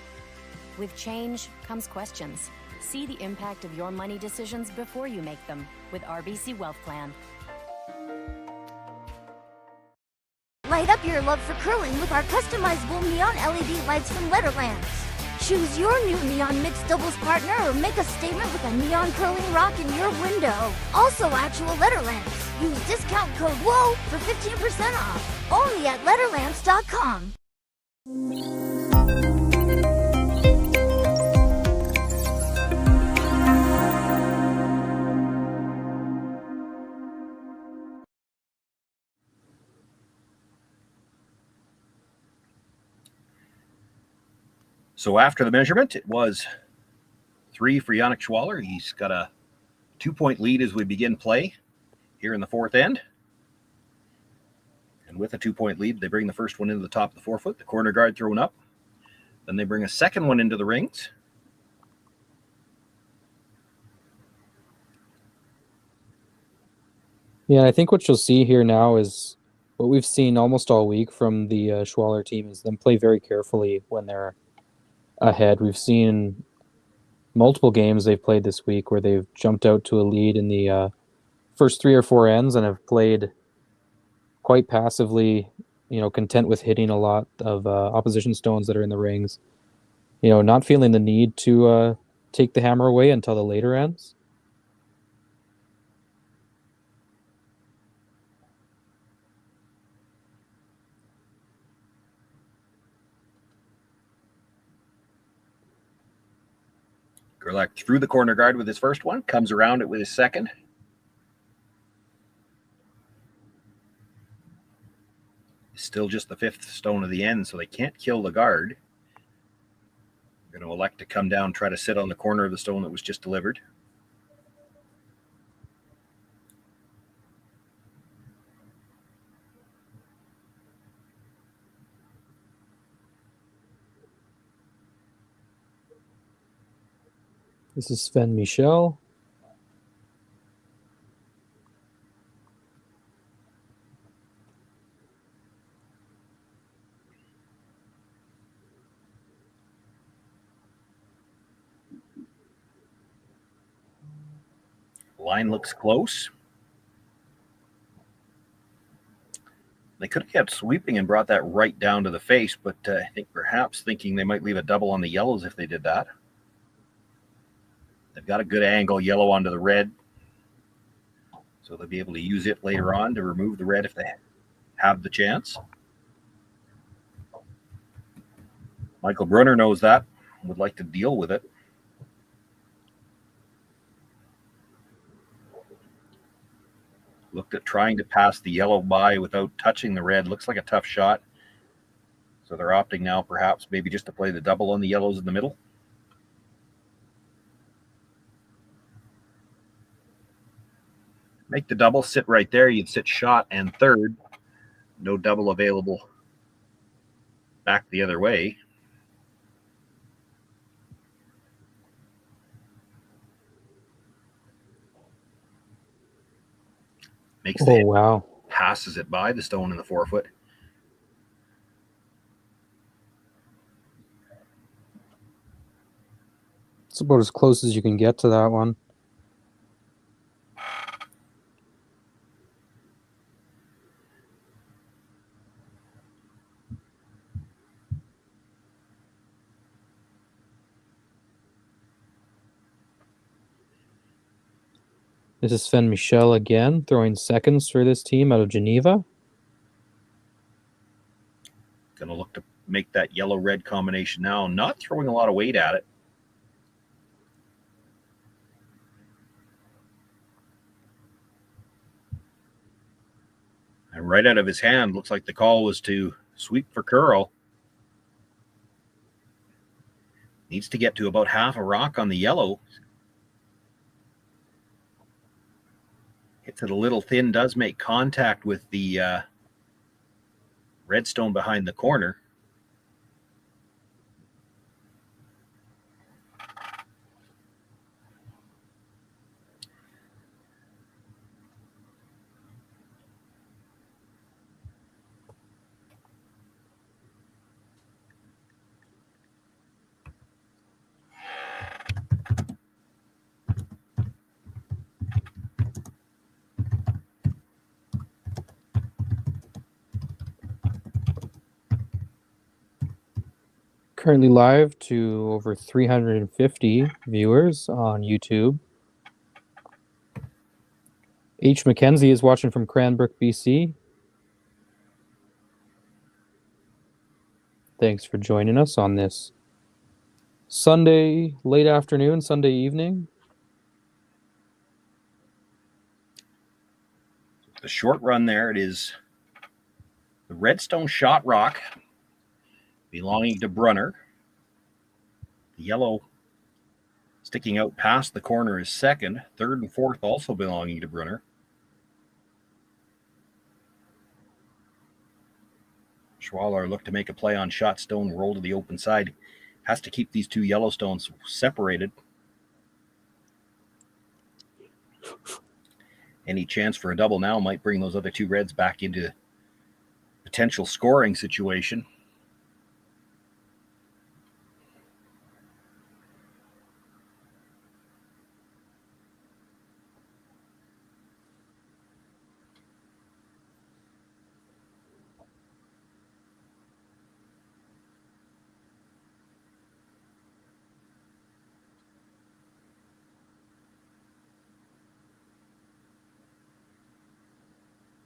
With change comes questions. See the impact of your money decisions before you make them with RBC Wealth Plan. Light up your love for curling with our customizable neon LED lights from Letterlands. Choose your new neon mixed doubles partner or make a statement with a neon curling rock in your window. Also actual Letterlands. Use discount code WHOA for 15% off. Only at Letterlands.com. So after the measurement, it was 3 for Yannick Schwaller. He's got a 2-point lead as we begin play here in the fourth end. And with a 2-point lead, they bring the first one into the top of the 4-foot, the corner guard thrown up. Then they bring a second one into the rings. Yeah, I think what you'll see here now is what we've seen almost all week from the Schwaller team is them play very carefully when they're ahead. We've seen multiple games they've played this week where they've jumped out to a lead in the first 3 or 4 ends and have played quite passively, content with hitting a lot of opposition stones that are in the rings, not feeling the need to take the hammer away until the later ends. Gerlach through the corner guard with his first one, comes around it with his second. Still just the 5th stone of the end, so they can't kill the guard. They're going to elect to come down, try to sit on the corner of the stone that was just delivered. This is Sven Michel. Line looks close. They could have kept sweeping and brought that right down to the face, but I think perhaps thinking they might leave a double on the yellows if they did that. They've got a good angle, yellow onto the red, so they'll be able to use it later on to remove the red if they have the chance. Michael Brunner knows that, would like to deal with it. Looked at trying to pass the yellow by without touching the red. Looks like a tough shot. So they're opting now perhaps maybe just to play the double on the yellows in the middle. Make the double, sit right there. You'd sit shot and third. No double available back the other way. Makes the hit, wow. Passes it by the stone in the 4-foot. It's about as close as you can get to that one. This is Sven Michel again, throwing seconds for this team out of Geneva. Going to look to make that yellow-red combination now, not throwing a lot of weight at it. And right out of his hand, looks like the call was to sweep for curl. Needs to get to about half a rock on the yellow. Hits it a little thin, does make contact with the redstone behind the corner. Currently live to over 350 viewers on YouTube. H. McKenzie is watching from Cranbrook, BC. Thanks for joining us on this Sunday late afternoon, Sunday evening. The short run there, it is the redstone shot rock belonging to Brunner. The yellow sticking out past the corner is second. Third and fourth also belonging to Brunner. Schwaller looked to make a play on shot stone, roll to the open side. Has to keep these two yellow stones separated. Any chance for a double now might bring those other two reds back into potential scoring situation.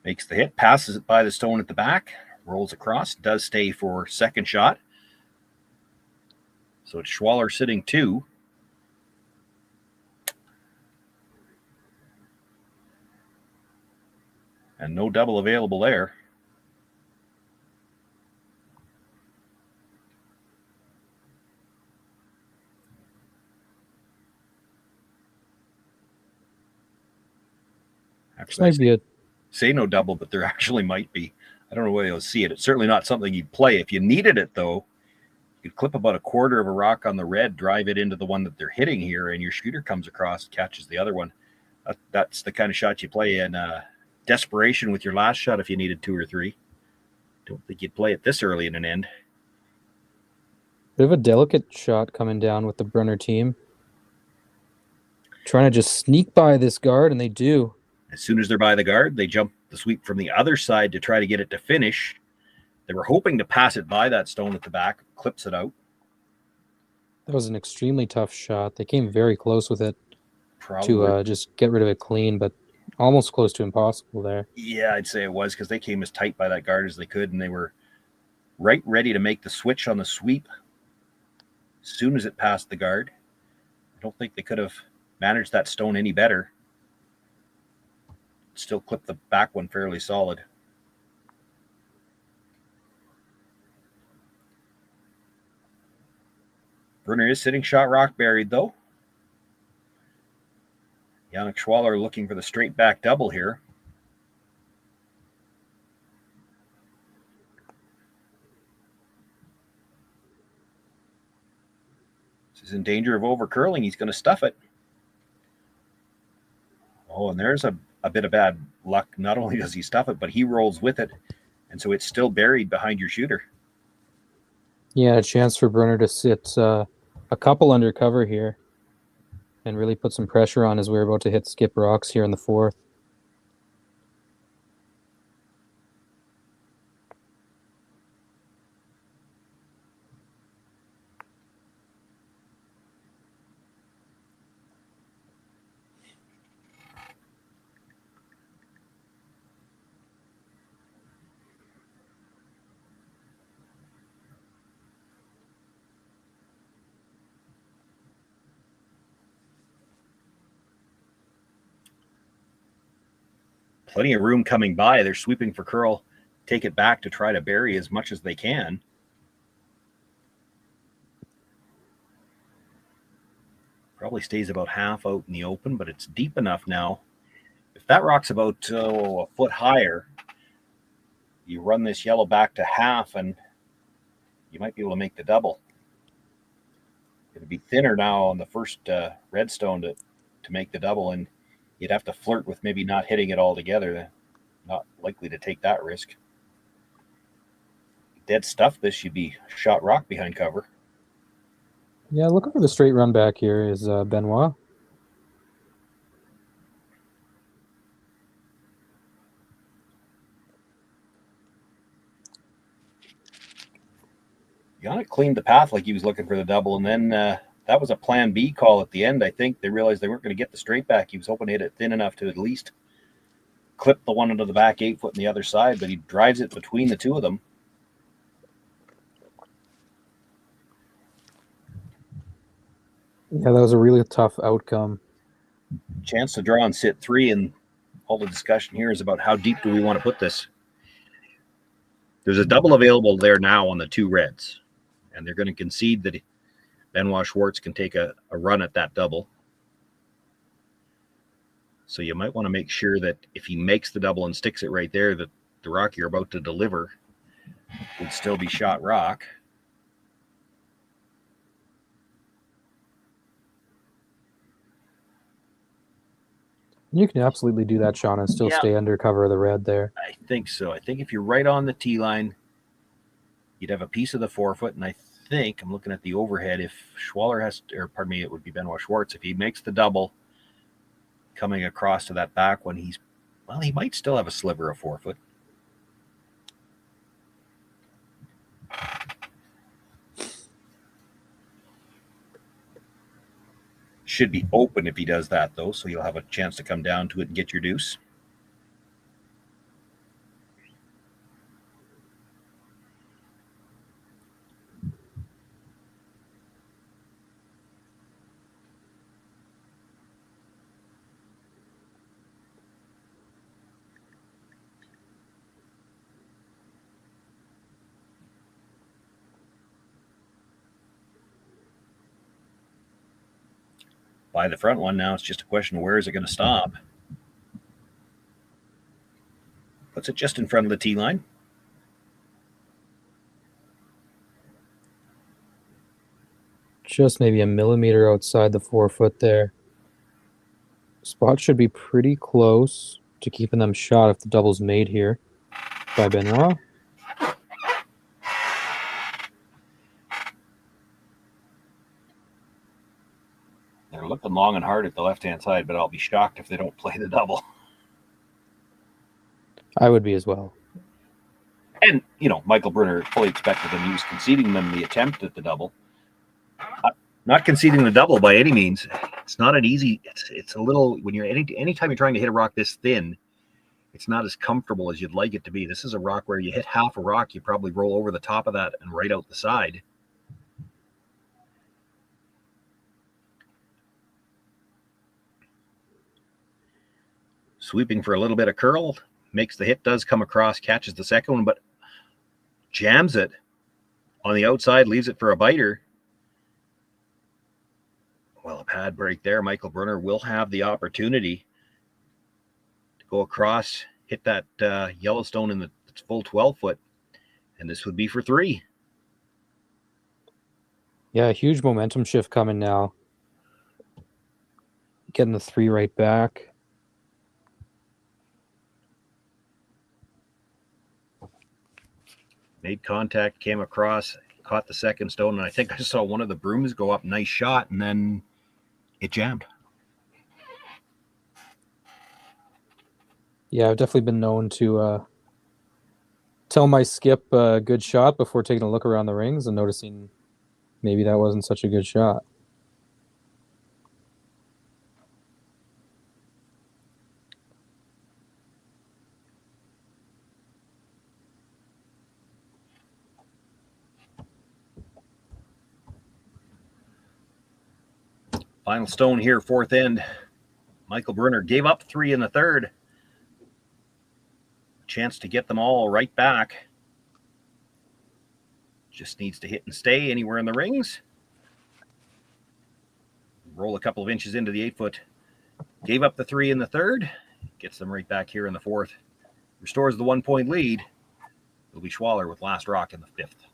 Makes the hit, passes it by the stone at the back, rolls across, does stay for second shot. So it's Schwaller sitting 2. And no double available there. Actually, might be a say no double, but there actually might be. I don't know whether you'll see it. It's certainly not something you'd play. If you needed it, though, you could clip about a quarter of a rock on the red, drive it into the one that they're hitting here, and your shooter comes across, catches the other one. That's the kind of shot you play in desperation with your last shot if you needed 2 or 3. Don't think you'd play it this early in an end. bit of a delicate shot coming down with the Brunner team. Trying to just sneak by this guard, and they do. As soon as they're by the guard, they jump the sweep from the other side to try to get it to finish. They were hoping to pass it by that stone at the back, clips it out. That was an extremely tough shot. They came very close with it Probably. to just get rid of it clean, but almost close to impossible there. Yeah, I'd say it was because they came as tight by that guard as they could, and they were right ready to make the switch on the sweep as soon as it passed the guard. I don't think they could have managed that stone any better. Still clipped the back one fairly solid. Brunner is sitting shot rock buried, though. Yannick Schwaller looking for the straight back double here. This is in danger of over curling. He's going to stuff it. Oh, and there's a bit of bad luck. Not only does he stuff it, but he rolls with it. And so it's still buried behind your shooter. Yeah, a chance for Brunner to sit a couple under cover here and really put some pressure on as we're about to hit skip rocks here in the 4th. Plenty of room coming by. They're sweeping for curl, take it back to try to bury as much as they can. Probably stays about half out in the open, but it's deep enough now. If that rock's about a foot higher, you run this yellow back to half and you might be able to make the double. It'd be thinner now on the first redstone to make the double, and you'd have to flirt with maybe not hitting it all together. Not likely to take that risk. Dead stuff this, you'd be shot rock behind cover. Yeah, looking for the straight run back here is Benoit. Yannick cleaned the path like he was looking for the double, and then that was a plan B call at the end. I think they realized they weren't going to get the straight back. He was hoping to hit it thin enough to at least clip the one into the back 8 foot on the other side, but he drives it between the two of them. Yeah, that was a really tough outcome. Chance to draw and sit 3, and all the discussion here is about how deep do we want to put this. There's a double available there now on the 2 reds, and they're going to concede that Benoit Schwartz can take a run at that double. So you might want to make sure that if he makes the double and sticks it right there, that the rock you're about to deliver would still be shot rock. You can absolutely do that, Sean, and still stay under cover of the red there. I think so. I think if you're right on the tee line, you'd have a piece of the forefoot, and I think, I'm looking at the overhead, if Schwaller it would be Benoit Schwartz, if he makes the double coming across to that back one, he might still have a sliver of forefoot. Should be open if he does that, though, so you'll have a chance to come down to it and get your deuce. By the front one now, it's just a question of where is it going to stop. Puts it just in front of the tee line. Just maybe a millimeter outside the forefoot there. Spot should be pretty close to keeping them shot if the double's made here by Benoit. They're looking long and hard at the left-hand side, but I'll be shocked if they don't play the double. I would be as well. And, Michael Brunner fully expected them. He was conceding them the attempt at the double. Not conceding the double by any means. It's not an easy, it's a little, when you're, anytime you're trying to hit a rock this thin, it's not as comfortable as you'd like it to be. This is a rock where you hit half a rock, you probably roll over the top of that and right out the side. Sweeping for a little bit of curl, makes the hit, does come across, catches the second one, but jams it on the outside, leaves it for a biter. Well, a pad break there. Michael Brunner will have the opportunity to go across, hit that Yellowstone in the full 12-foot, and this would be for 3. Yeah, a huge momentum shift coming now. Getting the 3 right back. Made contact, came across, caught the second stone, and I think I saw one of the brooms go up. Nice shot, and then it jammed. Yeah, I've definitely been known to tell my skip a good shot before taking a look around the rings and noticing maybe that wasn't such a good shot. Final stone here, fourth end. Michael Brunner gave up 3 in the third. Chance to get them all right back. Just needs to hit and stay anywhere in the rings. Roll a couple of inches into the 8-foot. Gave up the 3 in the third. Gets them right back here in the fourth. Restores the 1-point lead. It'll be Schwaller with last rock in the 5th.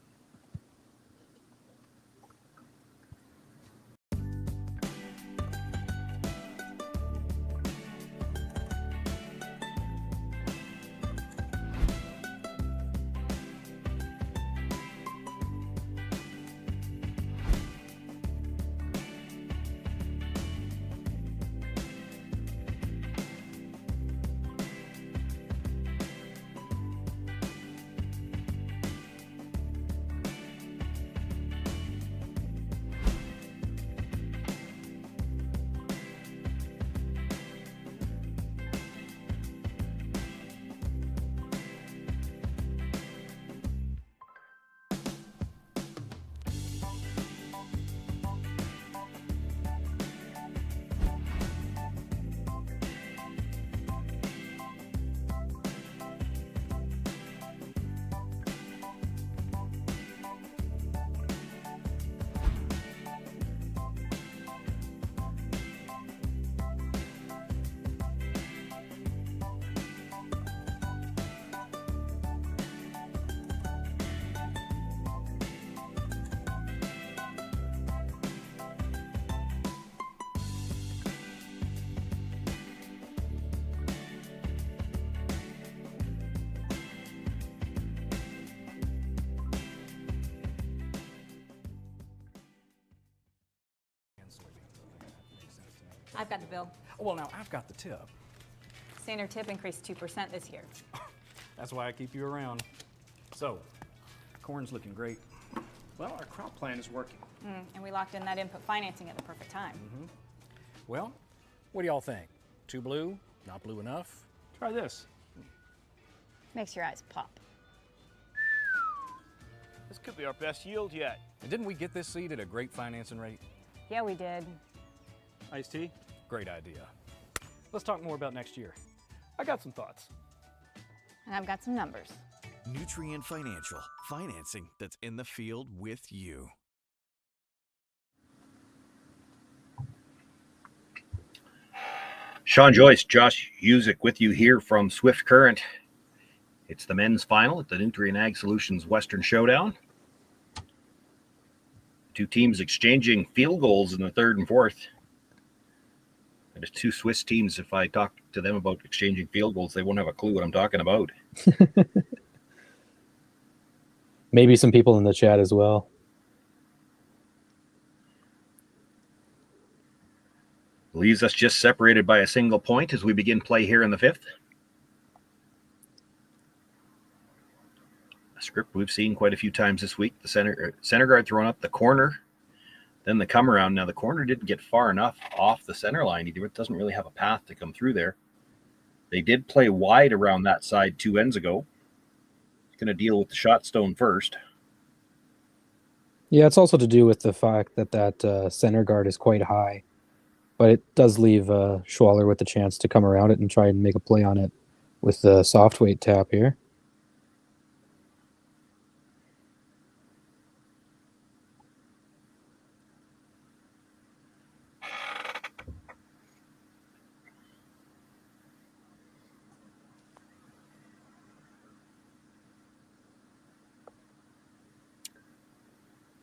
I've got the bill. Well, now I've got the tip. Standard tip increased 2% this year. That's why I keep you around. So, corn's looking great. Well, our crop plan is working. And we locked in that input financing at the perfect time. Well, what do y'all think? Too blue? Not blue enough? Try this. Makes your eyes pop. This could be our best yield yet. And didn't we get this seed at a great financing rate? Yeah, we did. Iced tea? Great idea. Let's talk more about next year. I got some thoughts. And I've got some numbers. Nutrien Financial, financing that's in the field with you. Sean Joyce, Josh Usick with you here from Swift Current. It's the men's final at the Nutrien Ag Solutions Western Showdown. Two teams exchanging field goals in the third and fourth. There's two Swiss teams. If I talk to them about exchanging field goals, they won't have a clue what I'm talking about. Maybe some people in the chat as well. Leaves us just separated by a single point as we begin play here in the fifth. A script we've seen quite a few times this week. The center guard throwing up the corner, then the come around. Now the corner didn't get far enough off the center line. He doesn't really have a path to come through there. They did play wide around that side 2 ends ago. Going to deal with the shot stone first. Yeah, it's also to do with the fact that that center guard is quite high. But it does leave Schwaller with the chance to come around it and try and make a play on it with the soft weight tap here.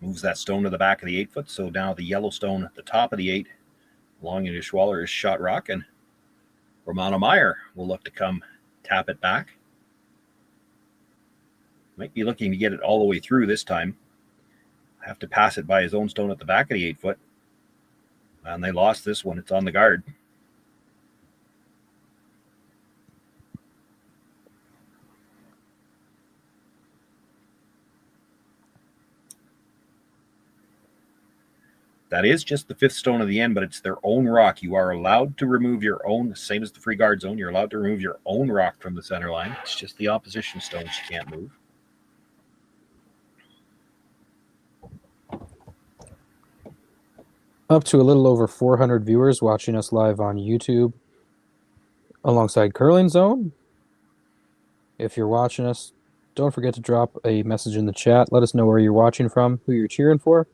Moves that stone to the back of the 8 foot. So now the yellow stone at the top of the 8. Belonging to Schwaller is shot rock, and Romano Meyer will look to come tap it back. Might be looking to get it all the way through this time. Have to pass it by his own stone at the back of the 8 foot. And they lost this one. It's on the guard. That is just the 5th stone of the end, but it's their own rock. You are allowed to remove your own, same as the free guard zone, you're allowed to remove your own rock from the center line. It's just the opposition stones you can't move. Up to a little over 400 viewers watching us live on YouTube alongside Curling Zone. If you're watching us, don't forget to drop a message in the chat. Let us know where you're watching from, who you're cheering for.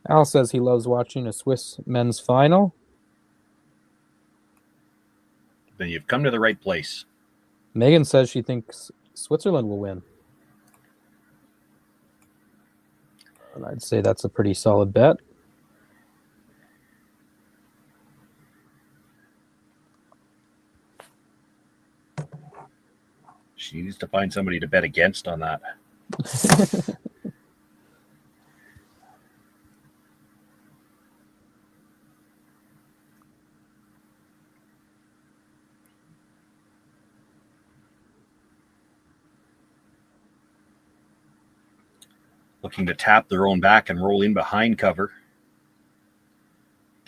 Al says he loves watching a Swiss men's final. Then you've come to the right place. Megan says she thinks Switzerland will win. And I'd say that's a pretty solid bet. She needs to find somebody to bet against on that. Looking to tap their own back and roll in behind cover.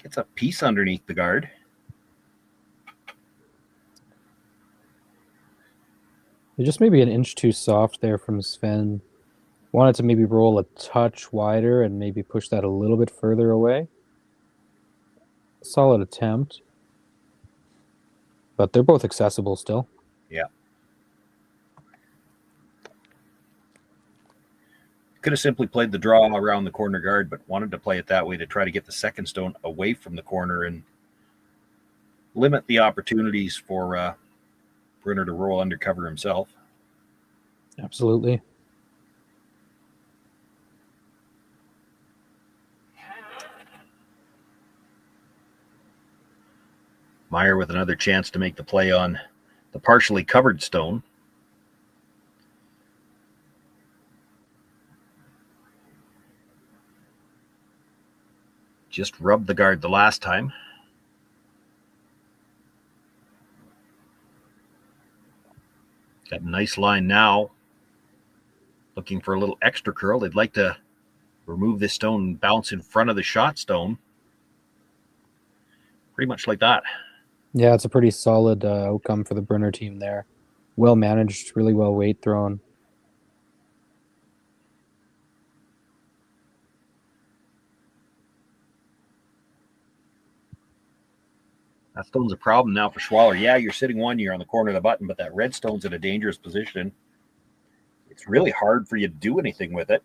Gets a piece underneath the guard. They're just maybe an inch too soft there from Sven. Wanted to maybe roll a touch wider and maybe push that a little bit further away. Solid attempt. But they're both accessible still. Yeah. Could have simply played the draw around the corner guard, but wanted to play it that way to try to get the second stone away from the corner and limit the opportunities for Brunner to roll undercover himself. Absolutely. Meyer with another chance to make the play on the partially covered stone. Just rubbed the guard the last time. Got a nice line now. Looking for a little extra curl. They'd like to remove this stone and bounce in front of the shot stone. Pretty much like that. Yeah, it's a pretty solid outcome for the Brunner team there. Well managed, really well weight thrown. That stone's a problem now for Schwaller. Yeah, you're sitting one, you're on the corner of the button, but that red stone's in a dangerous position. It's really hard for you to do anything with it.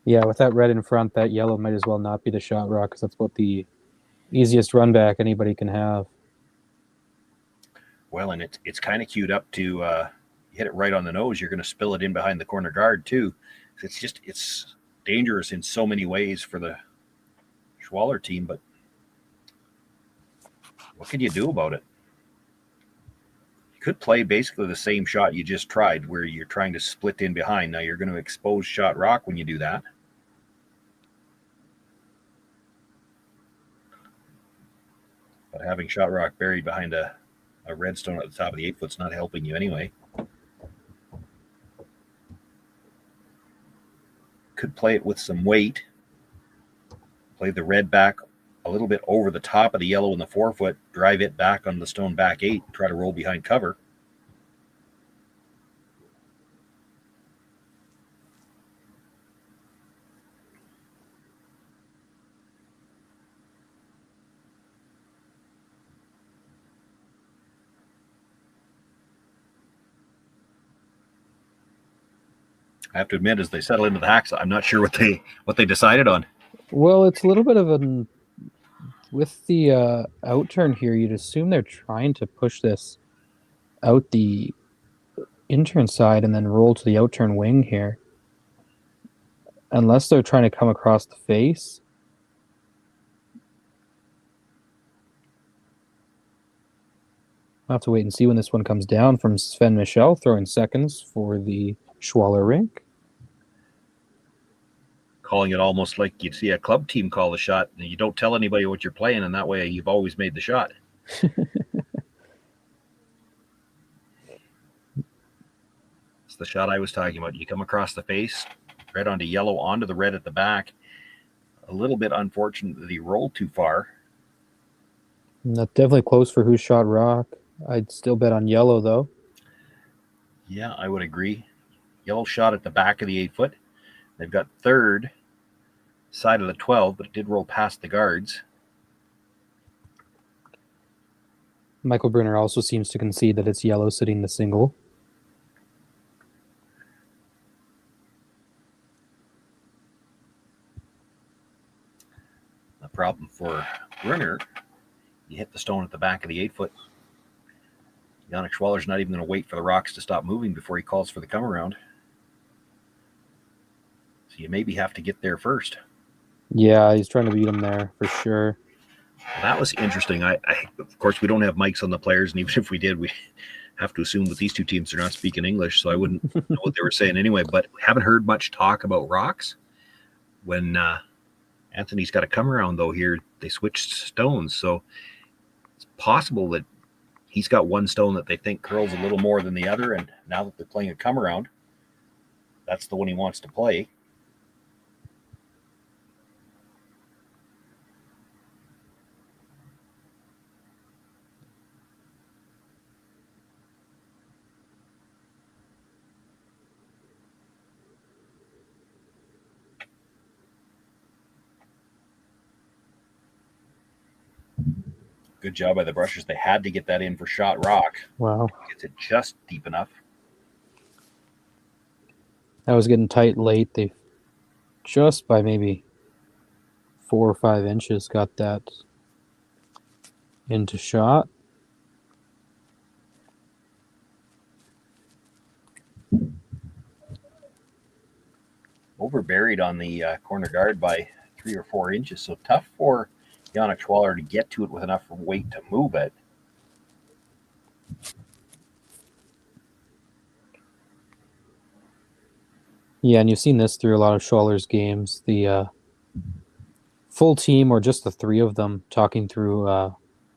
Yeah, with that red in front, that yellow might as well not be the shot rock because that's about the easiest run back anybody can have. Well, and it's kind of queued up to hit it right on the nose. You're going to spill it in behind the corner guard too. It's dangerous in so many ways for the Schwaller team, but what can you do about it? You could play basically the same shot you just tried where you're trying to split in behind. Now you're going to expose shot rock when you do that. But having shot rock buried behind a red stone at the top of the 8-foot's not helping you anyway. Could play it with some weight. Play the red back a little bit over the top of the yellow in the 4-foot, drive it back on the stone back 8, try to roll behind cover. I have to admit, as they settle into the hacks, I'm not sure what they decided on. Well, it's a little bit of an with the outturn here. You'd assume they're trying to push this out the intern side and then roll to the outturn wing here, unless they're trying to come across the face. I'll have to wait and see when this one comes down from Sven Michel, throwing seconds for the Schwaller rink. Calling it almost like you'd see a club team call the shot, and you don't tell anybody what you're playing, and that way you've always made the shot. It's the shot I was talking about. You come across the face, red onto yellow, onto the red at the back. A little bit unfortunate that he rolled too far. That's definitely close for who shot rock. I'd still bet on yellow, though. Yeah, I would agree. Yellow shot at the back of the 8-foot. They've got third side of the 12, but it did roll past the guards. Michael Brunner also seems to concede that it's yellow sitting the single. The problem for Brunner, you hit the stone at the back of the 8-foot. Yannick Schwaller's not even going to wait for the rocks to stop moving before he calls for the come around. So you maybe have to get there first. Yeah, he's trying to beat him there for sure. Well, that was interesting. I of course, we don't have mics on the players, and even if we did, we have to assume that these two teams are not speaking English, so I wouldn't know what they were saying anyway. But haven't heard much talk about rocks. When Anthony's got a come around, though, here, they switched stones, so it's possible that he's got one stone that they think curls a little more than the other, and now that they're playing a come around, that's the one he wants to play. Good job by the Brushers. They had to get that in for shot rock. Wow. Gets it just deep enough. That was getting tight late. They just by maybe 4 or 5 inches got that into shot. Over buried on the corner guard by 3 or 4 inches. So tough for Yannick Schwaller to get to it with enough weight to move it. Yeah, and you've seen this through a lot of Schwaller's games. The full team or just the three of them talking through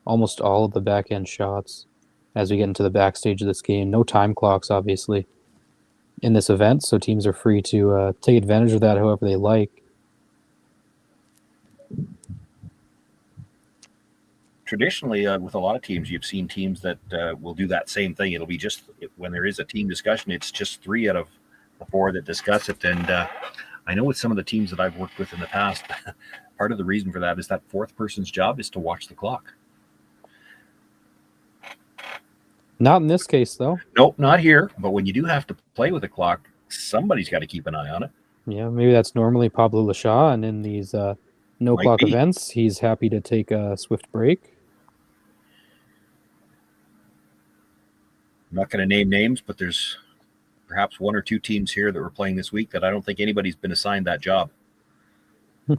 almost all of the back end shots as we get into the backstage of this game. No time clocks, obviously, in this event, so teams are free to take advantage of that however they like. Traditionally, with a lot of teams, you've seen teams that will do that same thing. It'll be just when there is a team discussion, it's just 3 out of the 4 that discuss it. And I know with some of the teams that I've worked with in the past, part of the reason for that is that fourth person's job is to watch the clock. Not in this case, though. Nope, not here. But when you do have to play with the clock, somebody's got to keep an eye on it. Yeah, maybe that's normally Pablo Lashaw, and in these no-clock events, he's happy to take a swift break. I'm not going to name names, but there's perhaps 1 or 2 teams here that were playing this week that I don't think anybody's been assigned that job. As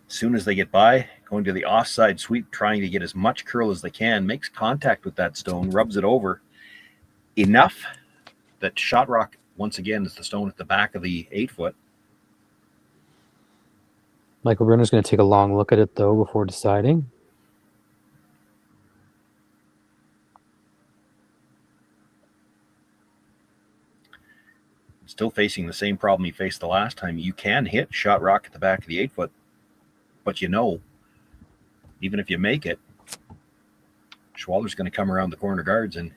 soon as they get by, going to the offside sweep, trying to get as much curl as they can, makes contact with that stone, rubs it over enough that shot rock, once again, is the stone at the back of the 8-foot. Michael Brunner's going to take a long look at it, though, before deciding. Still facing the same problem he faced the last time. You can hit shot rock at the back of the 8-foot, but even if you make it, Schwaller's going to come around the corner guards and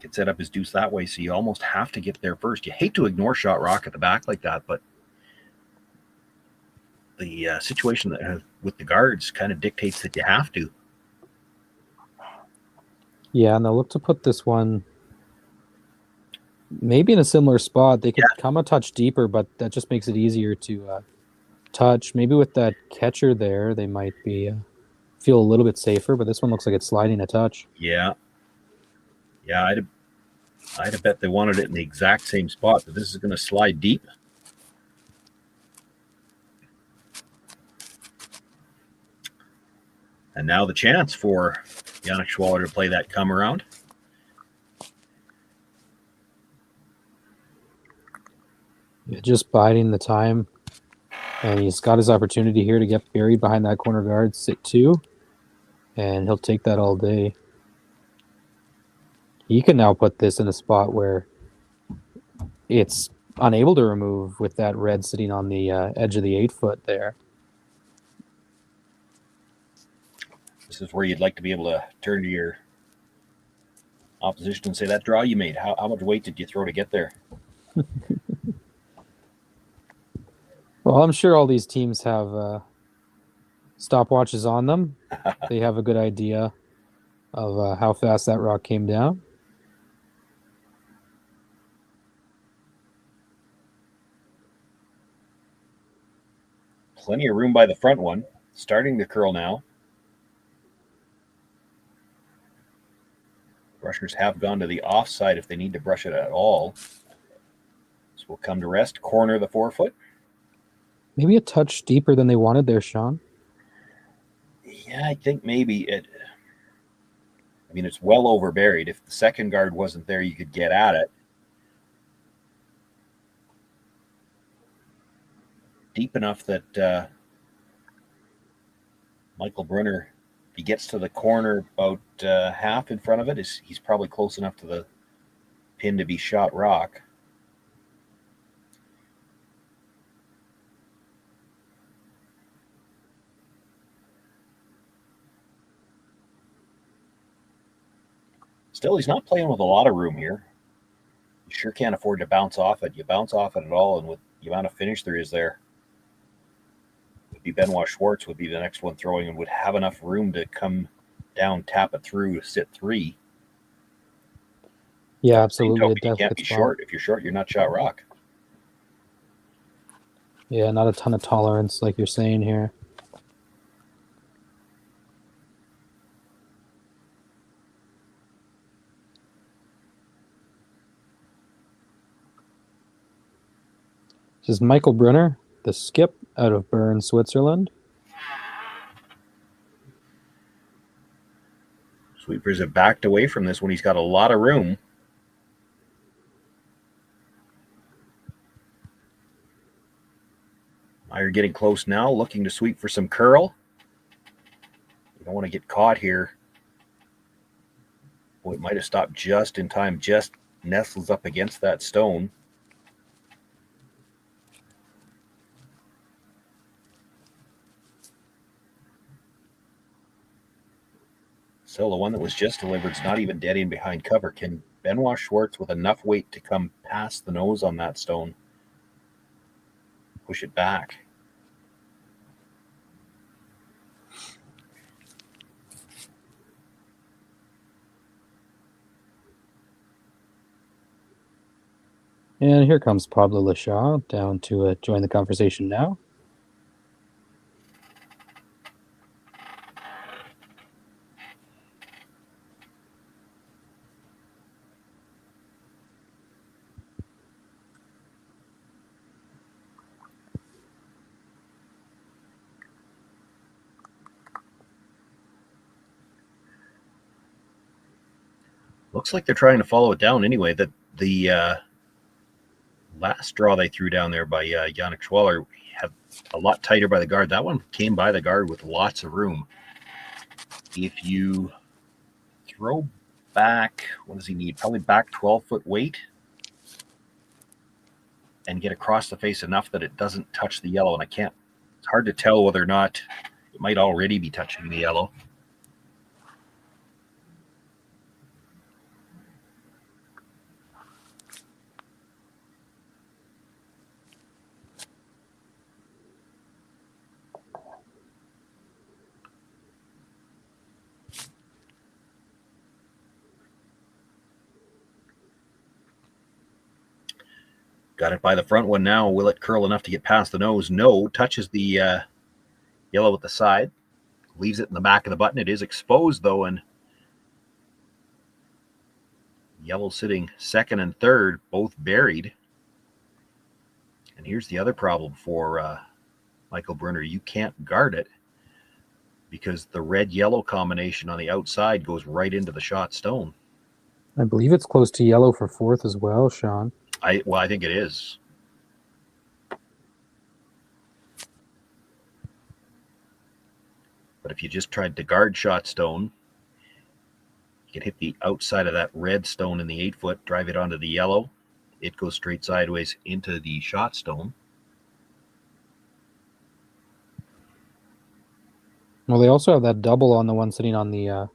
can set up his deuce that way, so you almost have to get there first. You hate to ignore shot rock at the back like that, but the situation that with the guards kind of dictates that you have to. Yeah, and they'll look to put this one maybe in a similar spot. They could come a touch deeper, but that just makes it easier to touch. Maybe with that catcher there, they might be feel a little bit safer, but this one looks like it's sliding a touch. Yeah, I'd have bet they wanted it in the exact same spot, but this is going to slide deep. And now the chance for Yannick Schwaller to play that come around. Yeah, just biding the time. And he's got his opportunity here to get buried behind that corner guard, sit 2. And he'll take that all day. He can now put this in a spot where it's unable to remove with that red sitting on the edge of the 8-foot there. This is where you'd like to be able to turn to your opposition and say, that draw you made, how much weight did you throw to get there? Well, I'm sure all these teams have stopwatches on them. They have a good idea of how fast that rock came down. Plenty of room by the front one. Starting to curl now. Brushers have gone to the offside if they need to brush it at all. This will come to rest. Corner of the 4-foot. Maybe a touch deeper than they wanted there, Sean. Yeah, I think maybe it. I mean, it's well over buried. If the second guard wasn't there, you could get at it. Deep enough that Michael Brunner, if he gets to the corner about half in front of it, he's probably close enough to the pin to be shot rock. Still, he's not playing with a lot of room here. You sure can't afford to bounce off it. You bounce off it at all, and with the amount of finish there is there, would be Benoit Schwartz would be the next one throwing and would have enough room to come down, tap it through, sit 3. Yeah, absolutely. You can't be short. If you're short, you're not shot rock. Yeah, not a ton of tolerance like you're saying here. This is Michael Brunner, the skip out of Bern, Switzerland. Sweepers have backed away from this when he's got a lot of room. Meyer getting close now, looking to sweep for some curl. You don't want to get caught here. Boy, it might have stopped just in time, just nestles up against that stone. So the one that was just delivered is not even dead in behind cover. Can Benoit Schwartz, with enough weight to come past the nose on that stone, push it back? And here comes Pablo Lashaw down to join the conversation now. Looks like they're trying to follow it down anyway. That the last draw they threw down there by Yannick Schwaller had a lot tighter by the guard. That one came by the guard with lots of room. If you throw back, what does he need? Probably back 12-foot weight and get across the face enough that it doesn't touch the yellow. And it's hard to tell whether or not it might already be touching the yellow. Got it by the front one now. Will it curl enough to get past the nose? No. Touches the yellow at the side. Leaves it in the back of the button. It is exposed, though, and yellow sitting second and third, both buried. And here's the other problem for Michael Brunner. You can't guard it because the red-yellow combination on the outside goes right into the shot stone. I believe it's close to yellow for fourth as well, Sean. I think it is. But if you just tried to guard shot stone, you can hit the outside of that red stone in the 8-foot, drive it onto the yellow. It goes straight sideways into the shot stone. Well, they also have that double on the one sitting on the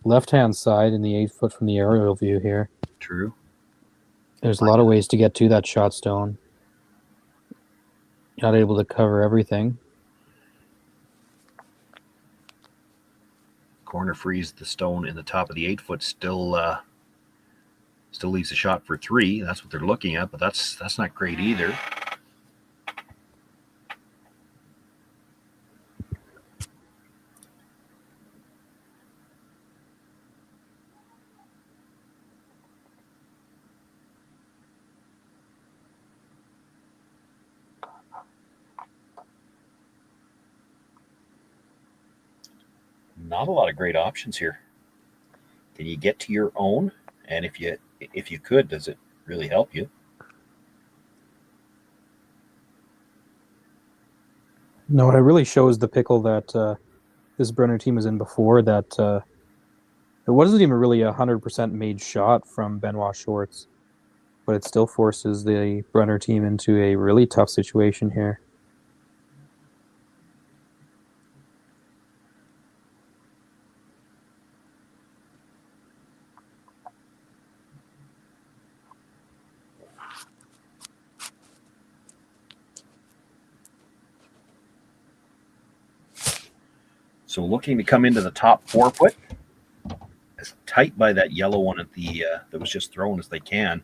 left-hand side in the 8-foot from the aerial view here. True. There's a lot of ways to get to that shot stone. Not able to cover everything. Corner frees the stone in the top of the 8-foot. Still leaves a shot for 3. That's what they're looking at, but that's not great either. Not a lot of great options here. Can you get to your own? And if you could, does it really help you? No, it really shows the pickle that this Brunner team was in before, that it wasn't even really a 100% made shot from Benoit Schwartz, but it still forces the Brunner team into a really tough situation here. So looking to come into the top 4-foot, as tight by that yellow one at the that was just thrown as they can.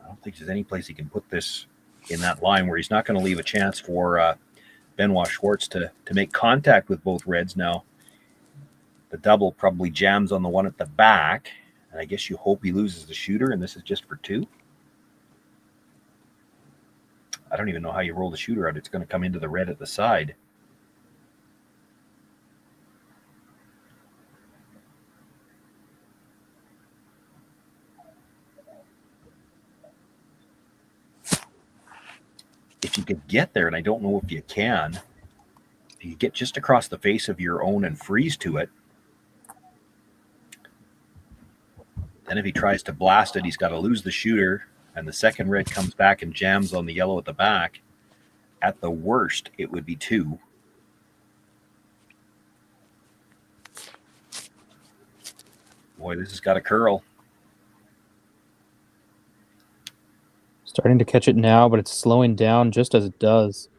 I don't think there's any place he can put this in that line where he's not going to leave a chance for Benoit Schwartz to make contact with both reds. Now, the double probably jams on the one at the back, and I guess you hope he loses the shooter, and this is just for 2. I don't even know how you roll the shooter out. It's going to come into the red at the side. If if you could get there, and I don't know if you can, if you get just across the face of your own and freeze to it, then if he tries to blast it, he's got to lose the shooter, and the second red comes back and jams on the yellow at the back. At the worst, it would be 2. Boy, this has got a curl. Starting to catch it now, but it's slowing down just as it does.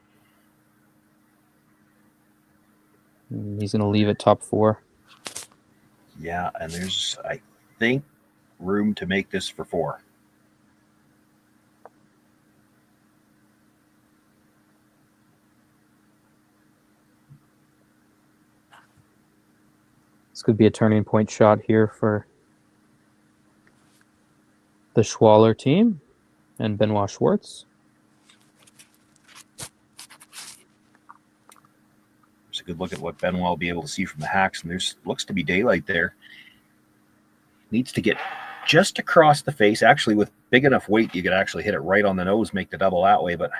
He's going to leave it top 4. Yeah, and there's, I think, room to make this for 4. This could be a turning point shot here for the Schwaller team and Benoit Schwartz. There's a good look at what Benoit will be able to see from the hacks, and there's looks to be daylight there. Needs to get just across the face. Actually, with big enough weight, you could actually hit it right on the nose, make the double that way, but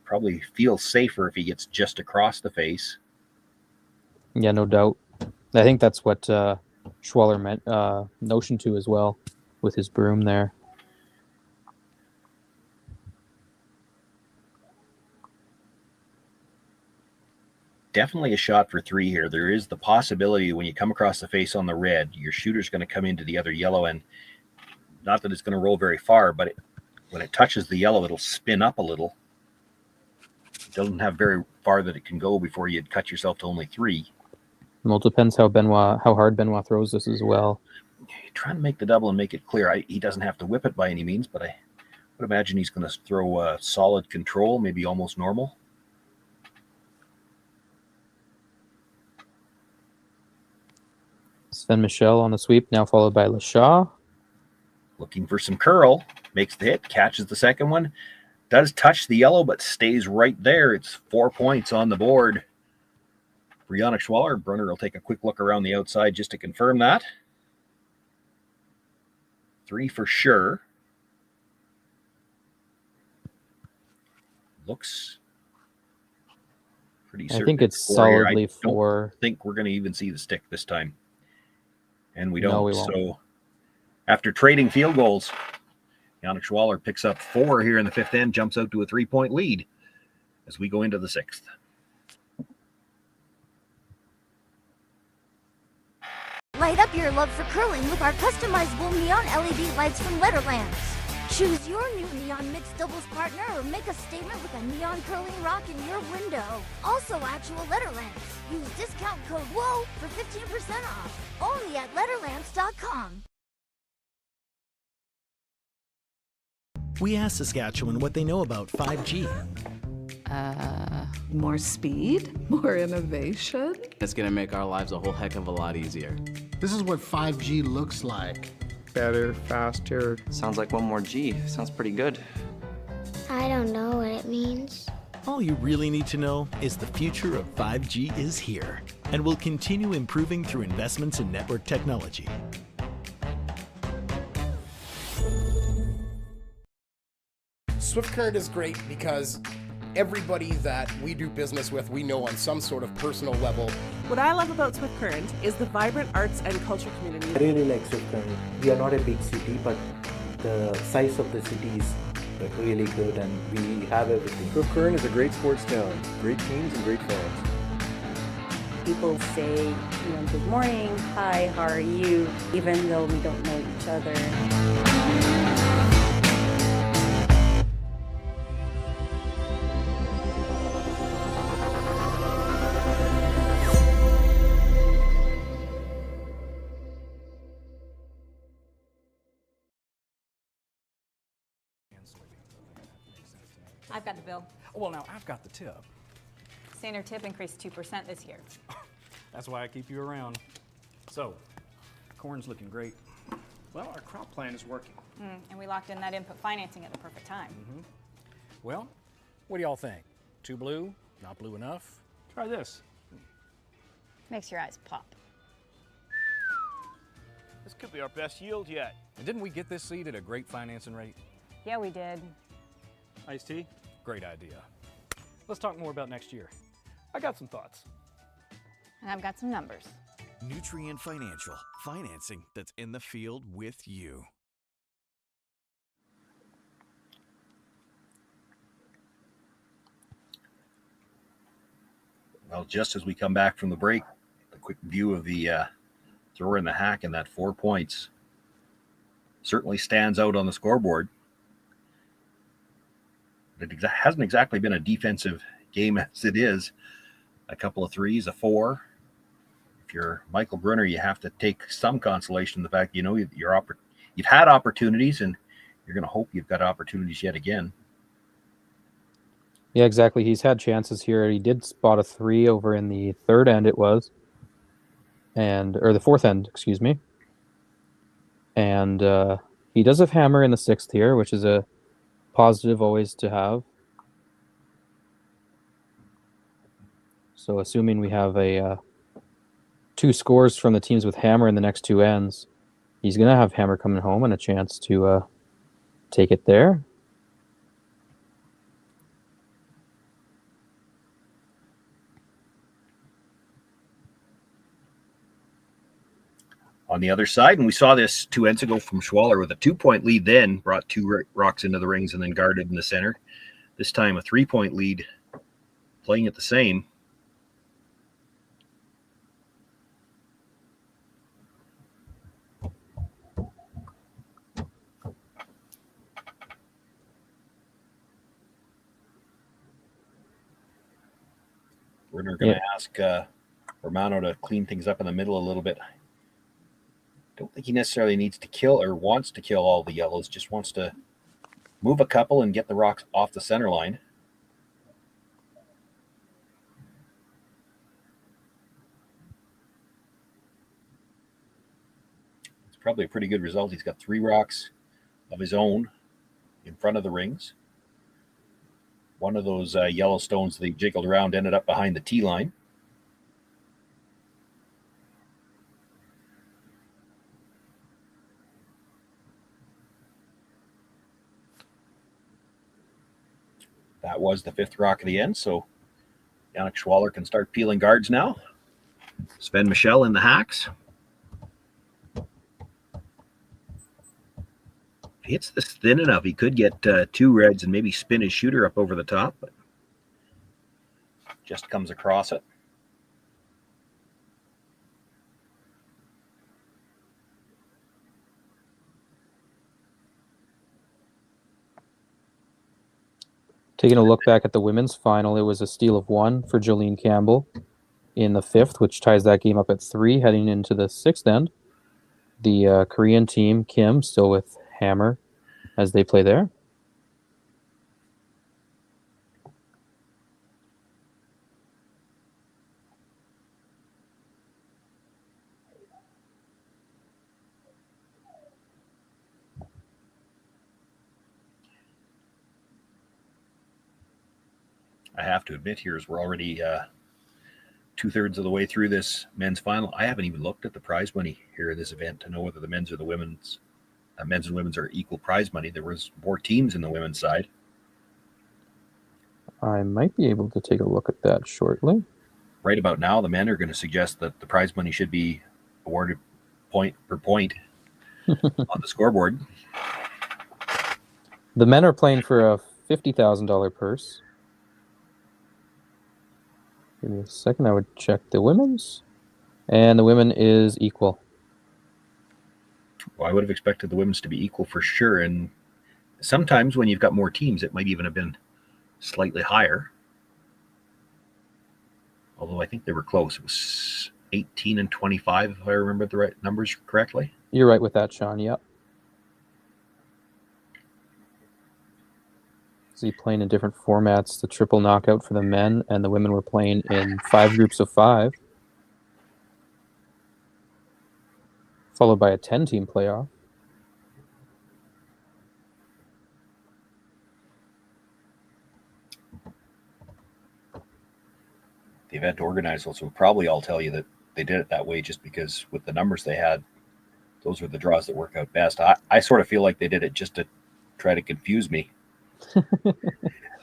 probably feels safer if he gets just across the face. Yeah, no doubt. I think that's what Schwaller meant notion to as well with his broom there. Definitely a shot for 3 here. There is the possibility when you come across the face on the red, your shooter's going to come into the other yellow, and not that it's going to roll very far, but when it touches the yellow, it'll spin up a little. It doesn't have very far that it can go before you'd cut yourself to only 3. Well, it depends how hard Benoit throws this as well. Trying to make the double and make it clear. He doesn't have to whip it by any means, but I would imagine he's going to throw a solid control, maybe almost normal. Sven Michel on the sweep, now followed by Lashaw. Looking for some curl, makes the hit, catches the second one, does touch the yellow, but stays right there. It's 4 points on the board for Yannick Schwaller. Brunner will take a quick look around the outside just to confirm that. 3 for sure. Looks pretty certain. I think it's solidly 4. I don't think we're going to even see the stick this time. And we don't. No, we won't. So after trading field goals, Yannick Schwaller picks up 4 here in the 5th end, jumps out to a 3-point lead as we go into the 6th. Light up your love for curling with our customizable neon LED lights from Letterlands. Choose your new neon mixed doubles partner or make a statement with a neon curling rock in your window. Also actual Letterlands. Use discount code WHOA for 15% off. Only at Letterlands.com. We asked Saskatchewan what they know about 5G. More speed, more innovation. It's gonna make our lives a whole heck of a lot easier. This is what 5G looks like. Better, faster. Sounds like one more G. Sounds pretty good. I don't know what it means. All you really need to know is the future of 5G is here and will continue improving through investments in network technology. Swift Current is great because everybody that we do business with, we know on some sort of personal level. What I love about Swift Current is the vibrant arts and culture community. I really like Swift Current. We are not a big city, but the size of the city is really good and we have everything. Swift Current is a great sports town, great teams and great fans. People say, good morning, hi, how are you, even though we don't know each other. I've got the bill. Well, now I've got the tip. Standard tip increased 2% this year. That's why I keep you around. So, corn's looking great. Well, our crop plan is working. And we locked in that input financing at the perfect time. Well, what do y'all think? Too blue? Not blue enough? Try this. Makes your eyes pop. This could be our best yield yet. And didn't we get this seed at a great financing rate? Yeah, we did. Iced tea? Great idea. Let's talk more about next year. I got some thoughts. And I've got some numbers. Nutrien Financial, financing that's in the field with you. Well, just as we come back from the break, a quick view of the thrower in the hack and that 4 points certainly stands out on the scoreboard. It hasn't exactly been a defensive game as it is. A couple of threes, a 4. If you're Michael Brunner, you have to take some consolation in the fact you've had opportunities, and you're going to hope you've got opportunities yet again. Yeah, exactly. He's had chances here. He did spot a 3 over in the third end, it was. Or the fourth end, excuse me. And he does have hammer in the 6th here, which is a positive always to have. So assuming we have a 2 scores from the teams with hammer in the next 2 ends, he's going to have hammer coming home and a chance to take it there. On the other side, and we saw this 2 ends ago from Schwaller with a 2-point lead, then brought 2 rocks into the rings and then guarded in the center. This time a 3-point lead, playing it the same. We're going to ask Romano to clean things up in the middle a little bit. Don't think he necessarily needs to kill or wants to kill all the yellows, just wants to move a couple and get the rocks off the center line. It's probably a pretty good result. He's got 3 rocks of his own in front of the rings. One of those yellow stones they jiggled around ended up behind the tee line. That was the 5th rock of the end, so Yannick Schwaller can start peeling guards now. Sven Michel in the hacks. If he hits this thin enough, he could get 2 reds and maybe spin his shooter up over the top, but just comes across it. Taking a look back at the women's final, it was a steal of 1 for Jolene Campbell in the 5th, which ties that game up at 3 heading into the 6th end. The Korean team, Kim, still with hammer as they play there. I have to admit here is we're already 2/3 of the way through this men's final. I haven't even looked at the prize money here at this event to know whether the men's or the women's men's and women's are equal prize money. There was more teams in the women's side. I might be able to take a look at that shortly. Right about now, the men are going to suggest that the prize money should be awarded point per point on the scoreboard. The men are playing for a $50,000 purse. Give me a second. I would check the women's. And the women is equal. Well, I would have expected the women's to be equal for sure. And sometimes when you've got more teams, it might even have been slightly higher. Although I think they were close. It was 18 and 25, if I remember the right numbers correctly. You're right with that, Sean. Yep. See, playing in different formats. The triple knockout for the men, and the women were playing in 5 groups of 5. Followed by a 10-team playoff. The event organizers will probably all tell you that they did it that way just because with the numbers they had, those were the draws that work out best. I sort of feel like they did it just to try to confuse me.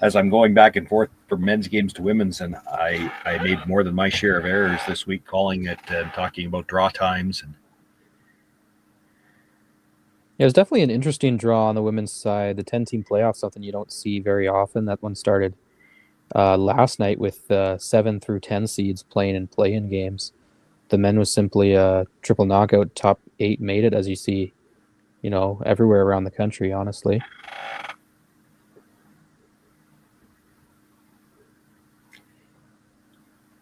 as I'm going back and forth from men's games to women's, and I made more than my share of errors this week calling it and talking about draw times. And Yeah, it was definitely an interesting draw on the women's side. The 10-team playoff, something you don't see very often. That one started last night with 7 through 10 seeds playing in play-in games. The men was simply a triple knockout. Top 8 made it, as you see, everywhere around the country, honestly.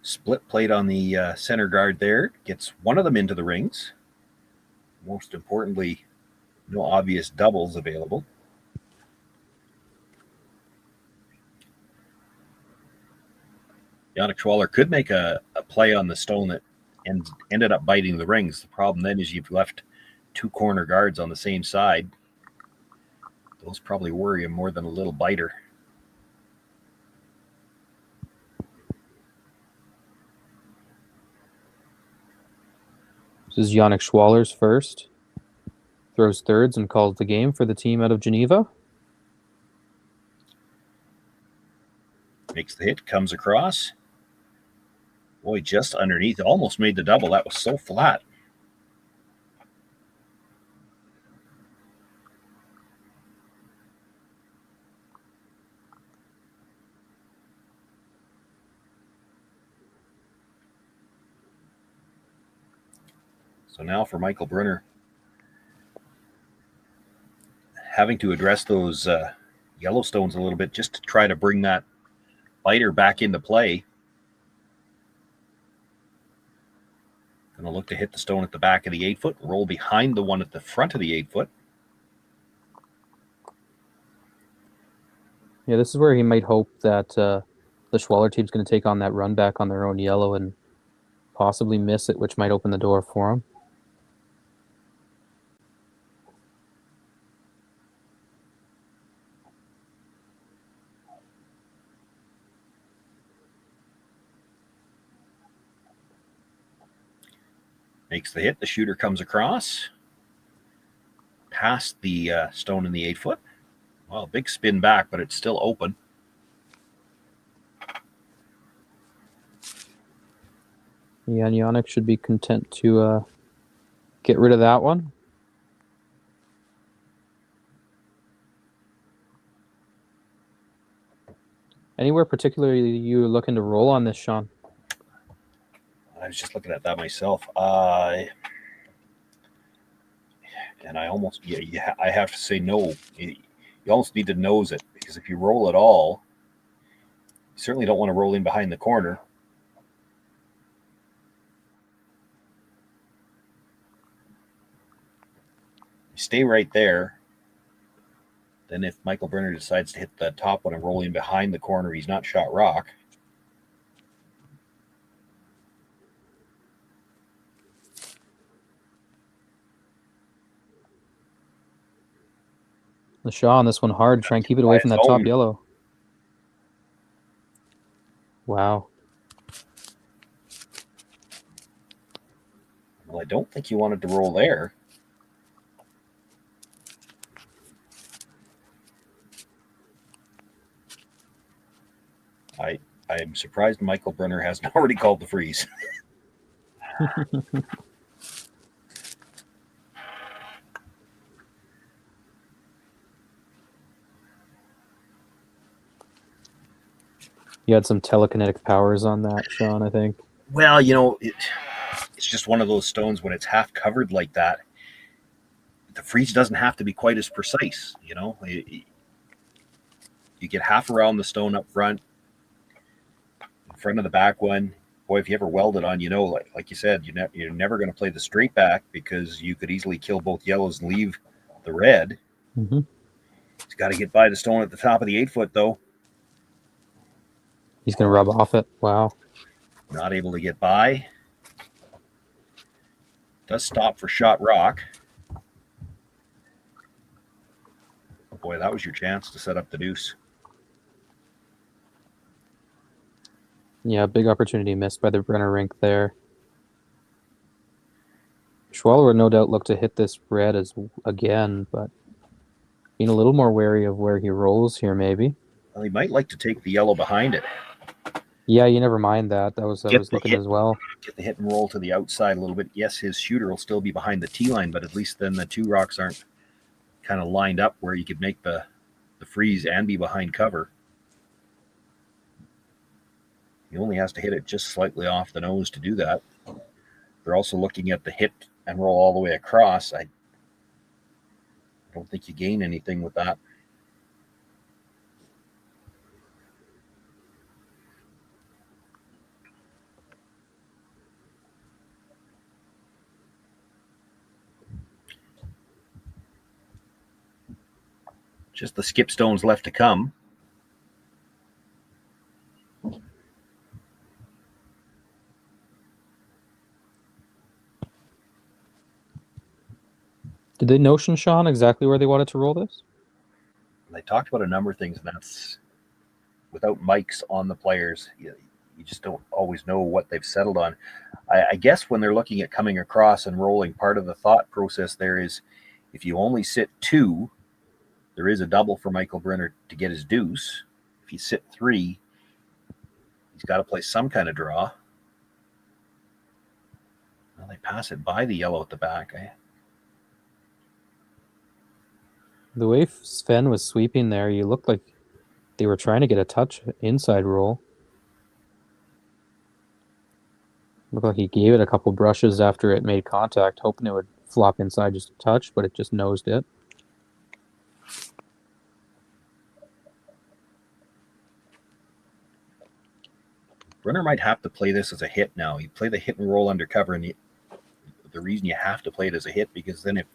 Split plate on the center guard there. Gets one of them into the rings. Most importantly, no obvious doubles available. Yannick Schwaller could make a play on the stone that ended up biting the rings. The problem then is you've left 2 corner guards on the same side. Those probably worry him more than a little biter. This is Yannick Schwaller's first. Throws thirds and calls the game for the team out of Geneva. Makes the hit, comes across. Boy, just underneath. Almost made the double. That was so flat. So now for Michael Brunner, having to address those yellow stones a little bit just to try to bring that biter back into play. Going to look to hit the stone at the back of the 8-foot, roll behind the one at the front of the 8-foot. Yeah, this is where he might hope that the Schwaller team's going to take on that run back on their own yellow and possibly miss it, which might open the door for him. Makes the hit. The shooter comes across. Past the stone in the 8-foot. Well, big spin back, but it's still open. Yeah, and Yannick should be content to get rid of that one. Anywhere particularly you looking to roll on this, Sean? I was just looking at that myself. And I almost, I have to say no. You almost need to nose it, because if you roll at all, you certainly don't want to roll in behind the corner. You stay right there. Then if Michael Brunner decides to hit the top one and roll in behind the corner, he's not shot rock. The shot on this one hard. Try and keep it away from that top yellow. Wow. Well, I don't think you wanted to roll there. I'm surprised Michael Brunner hasn't already called the freeze. You had some telekinetic powers on that, Sean, I think. Well, it's just one of those stones when it's half covered like that. The freeze doesn't have to be quite as precise, You get half around the stone up front, in front of the back one. Boy, if you ever weld it on, like you said, you're never going to play the straight back, because you could easily kill both yellows and leave the red. Mm-hmm. He's got to get by the stone at the top of the 8-foot, though. He's going to rub off it. Wow. Not able to get by. Does stop for shot rock. Boy, that was your chance to set up the deuce. Yeah, big opportunity missed by the Brunner rink there. Schwaller would no doubt look to hit this red again, but being a little more wary of where he rolls here, maybe. Well, he might like to take the yellow behind it. Yeah, you never mind that. I was looking hit, as well. Get the hit and roll to the outside a little bit. Yes, his shooter will still be behind the tee line, but at least then the two rocks aren't kind of lined up where you could make the freeze and be behind cover. He only has to hit it just slightly off the nose to do that. They're also looking at the hit and roll all the way across. I don't think you gain anything with that. Just the skip stones left to come. Did they notion, Sean, exactly where they wanted to roll this? They talked about a number of things, and that's without mics on the players, you just don't always know what they've settled on. I guess when they're looking at coming across and rolling, part of the thought process there is if you only sit 2, there is a double for Michael Brunner to get his deuce. If you sit 3, he's got to play some kind of draw. Well, they pass it by the yellow at the back. The way Sven was sweeping there, you looked like they were trying to get a touch inside roll. Looked like he gave it a couple brushes after it made contact, hoping it would flop inside just a touch, but it just nosed it. Brunner might have to play this as a hit now. You play the hit and roll undercover, and the reason you have to play it as a hit, because then if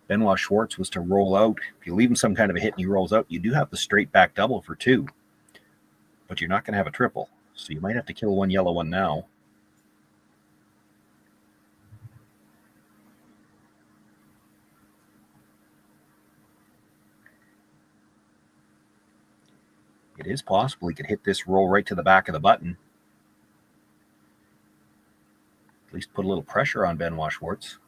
Benoit Schwartz was to roll out, if you leave him some kind of a hit and he rolls out, you do have the straight back double for 2, but you're not going to have a triple. So you might have to kill one yellow one now. It is possible he could hit this roll right to the back of the button. At least put a little pressure on Benoit Schwartz.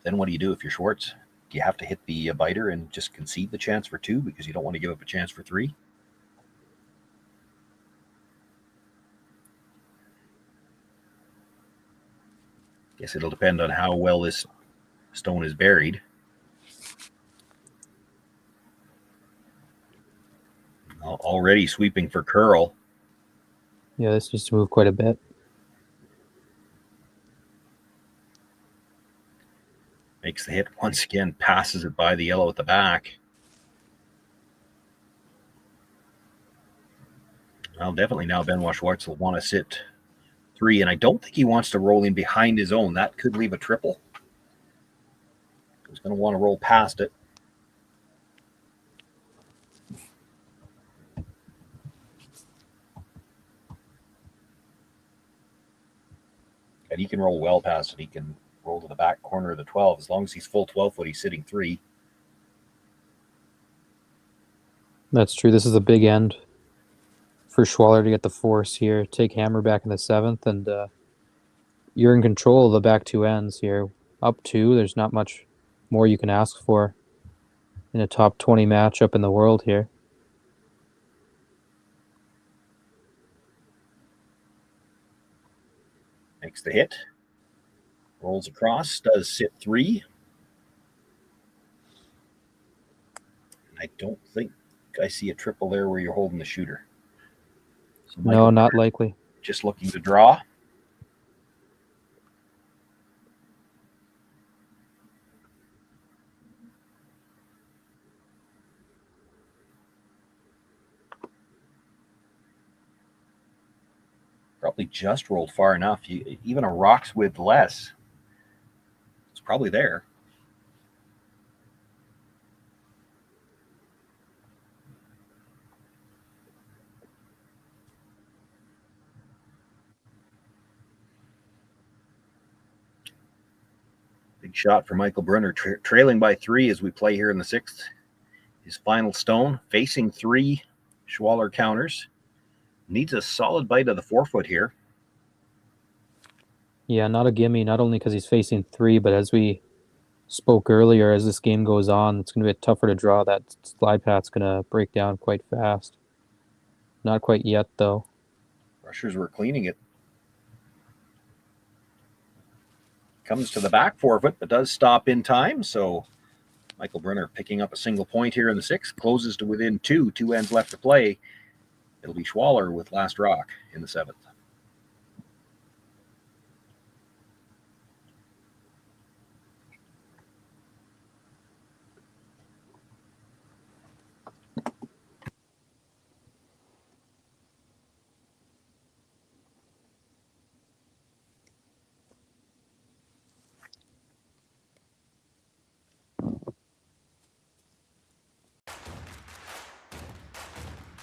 Then what do you do if you're Schwartz? Do you have to hit the biter and just concede the chance for 2 because you don't want to give up a chance for 3? Guess it'll depend on how well this stone is buried. Already sweeping for curl. Yeah, this needs to move quite a bit. Makes the hit once again, passes it by the yellow at the back. Well, definitely now Benoit Schwartz will want to sit 3, and I don't think he wants to roll in behind his own. That could leave a triple. He's going to want to roll past it. And he can roll well past it. He can roll to the back corner of the 12. As long as he's full 12 foot, he's sitting 3. That's true. This is a big end for Schwaller to get the force here. Take hammer back in the 7th, and you're in control of the back 2 ends here. Up 2, there's not much more you can ask for in a top 20 matchup in the world here. Makes the hit. Rolls across, does sit 3. I don't think I see a triple there where you're holding the shooter. So no, not likely. Just looking to draw. Probably just rolled far enough. Even a rock's width less, it's probably there. Big shot for Michael Brunner, trailing by 3 as we play here in the 6th. His final stone, facing 3 Schwaller counters. Needs a solid bite of the forefoot here. Yeah, not a gimme, not only because he's facing 3, but as we spoke earlier, as this game goes on, it's going to be tougher to draw. That slide path's going to break down quite fast. Not quite yet, though. Rushers were cleaning it. Comes to the back forefoot, but does stop in time. So Michael Brunner picking up a single point here in the 6th. Closes to within 2. 2 ends left to play. It'll be Schwaller with last rock in the 7th.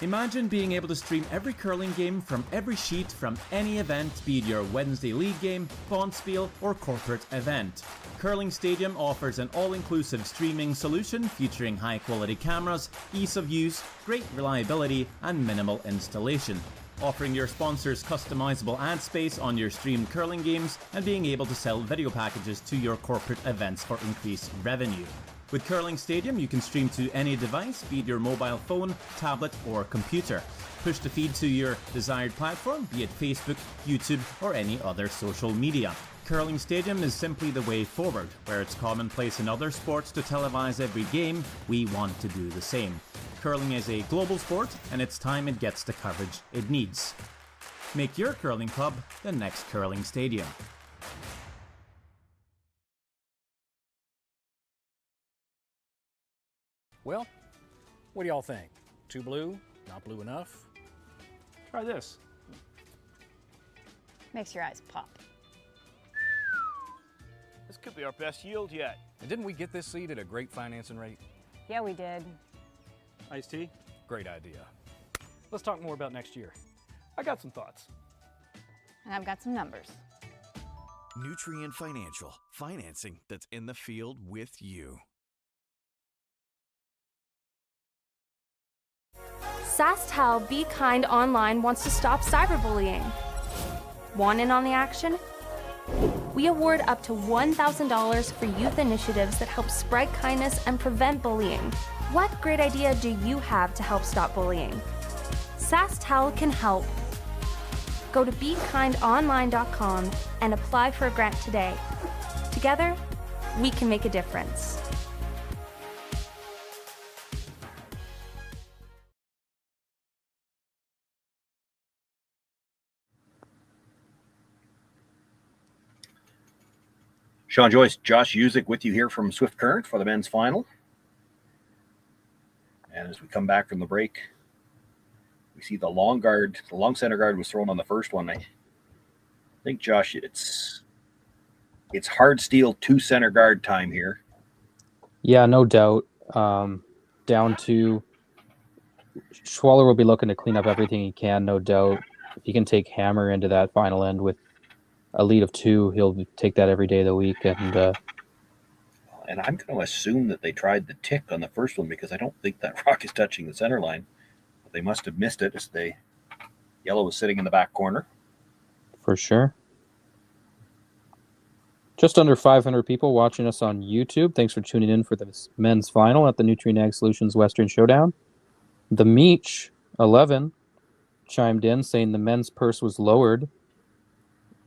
Imagine being able to stream every curling game from every sheet from any event, be it your Wednesday league game, bonspiel, or corporate event. Curling Stadium offers an all-inclusive streaming solution featuring high-quality cameras, ease of use, great reliability, and minimal installation. Offering your sponsors customizable ad space on your streamed curling games and being able to sell video packages to your corporate events for increased revenue. With Curling Stadium, you can stream to any device, be it your mobile phone, tablet, or computer. Push the feed to your desired platform, be it Facebook, YouTube, or any other social media. Curling Stadium is simply the way forward. Where it's commonplace in other sports to televise every game, we want to do the same. Curling is a global sport, and it's time it gets the coverage it needs. Make your curling club the next Curling Stadium. Well, what do y'all think? Too blue? Not blue enough? Try this. Makes your eyes pop. This could be our best yield yet. And didn't we get this seed at a great financing rate? Yeah, we did. Iced tea? Great idea. Let's talk more about next year. I got some thoughts. And I've got some numbers. Nutrien Financial. Financing that's in the field with you. SaskTel Be Kind Online wants to stop cyberbullying. Want in on the action? We award up to $1,000 for youth initiatives that help spread kindness and prevent bullying. What great idea do you have to help stop bullying? SaskTel can help. Go to BeKindOnline.com and apply for a grant today. Together, we can make a difference. Sean Joyce, Josh Usick with you here from Swift Current for the men's final. And as we come back from the break, we see the long center guard was thrown on the first one. I think, Josh, it's hard steel 2 center guard time here. Yeah, no doubt. Down to Schwaller will be looking to clean up everything he can, no doubt. If he can take Hammer into that final end with a lead of 2, he'll take that every day of the week. And I'm going to assume that they tried the tick on the first one because I don't think that rock is touching the center line. But they must have missed it as yellow was sitting in the back corner. For sure. Just under 500 people watching us on YouTube. Thanks for tuning in for the men's final at the Nutrien Ag Solutions Western Showdown. The Meech 11 chimed in saying the men's purse was lowered,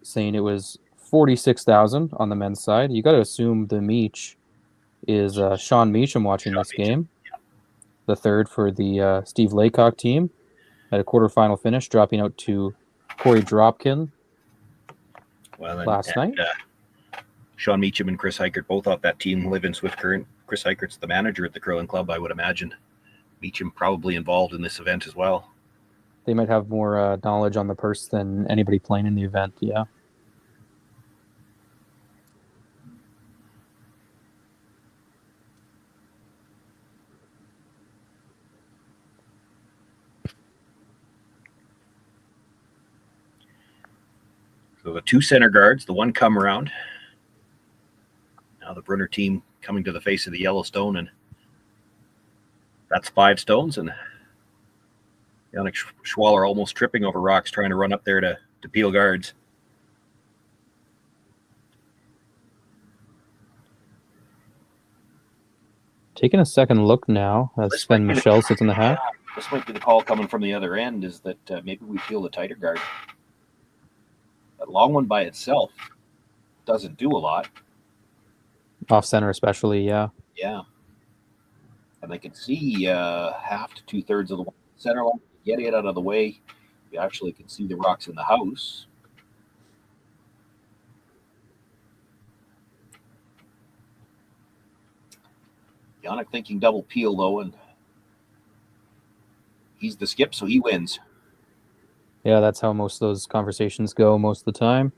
saying it was $46,000 on the men's side. You got to assume the Meech is Sean Meacham watching this game. Yeah. The third for the Steve Laycock team at a quarterfinal finish, dropping out to Corey Dropkin last night. Sean Meacham and Chris Heichert both off that team live in Swift Current. Chris Heichert's the manager at the curling club, I would imagine. Meacham probably involved in this event as well. They might have more knowledge on the purse than anybody playing in the event, yeah. So the 2 center guards, the one come around. Now the Brunner team coming to the face of the Yellowstone, and that's 5 stones, and Yannick Schwaller almost tripping over rocks trying to run up there to peel guards. Taking a second look now as Sven Michel sits in the hat. This might be the call coming from the other end, is that maybe we feel the tighter guard. That long one by itself doesn't do a lot. Off center especially, yeah. Yeah. And I can see half to 2/3 of the center line. Get it out of the way. You actually can see the rocks in the house. Yannick thinking double peel, though, and he's the skip, so he wins. Yeah, that's how most of those conversations go most of the time.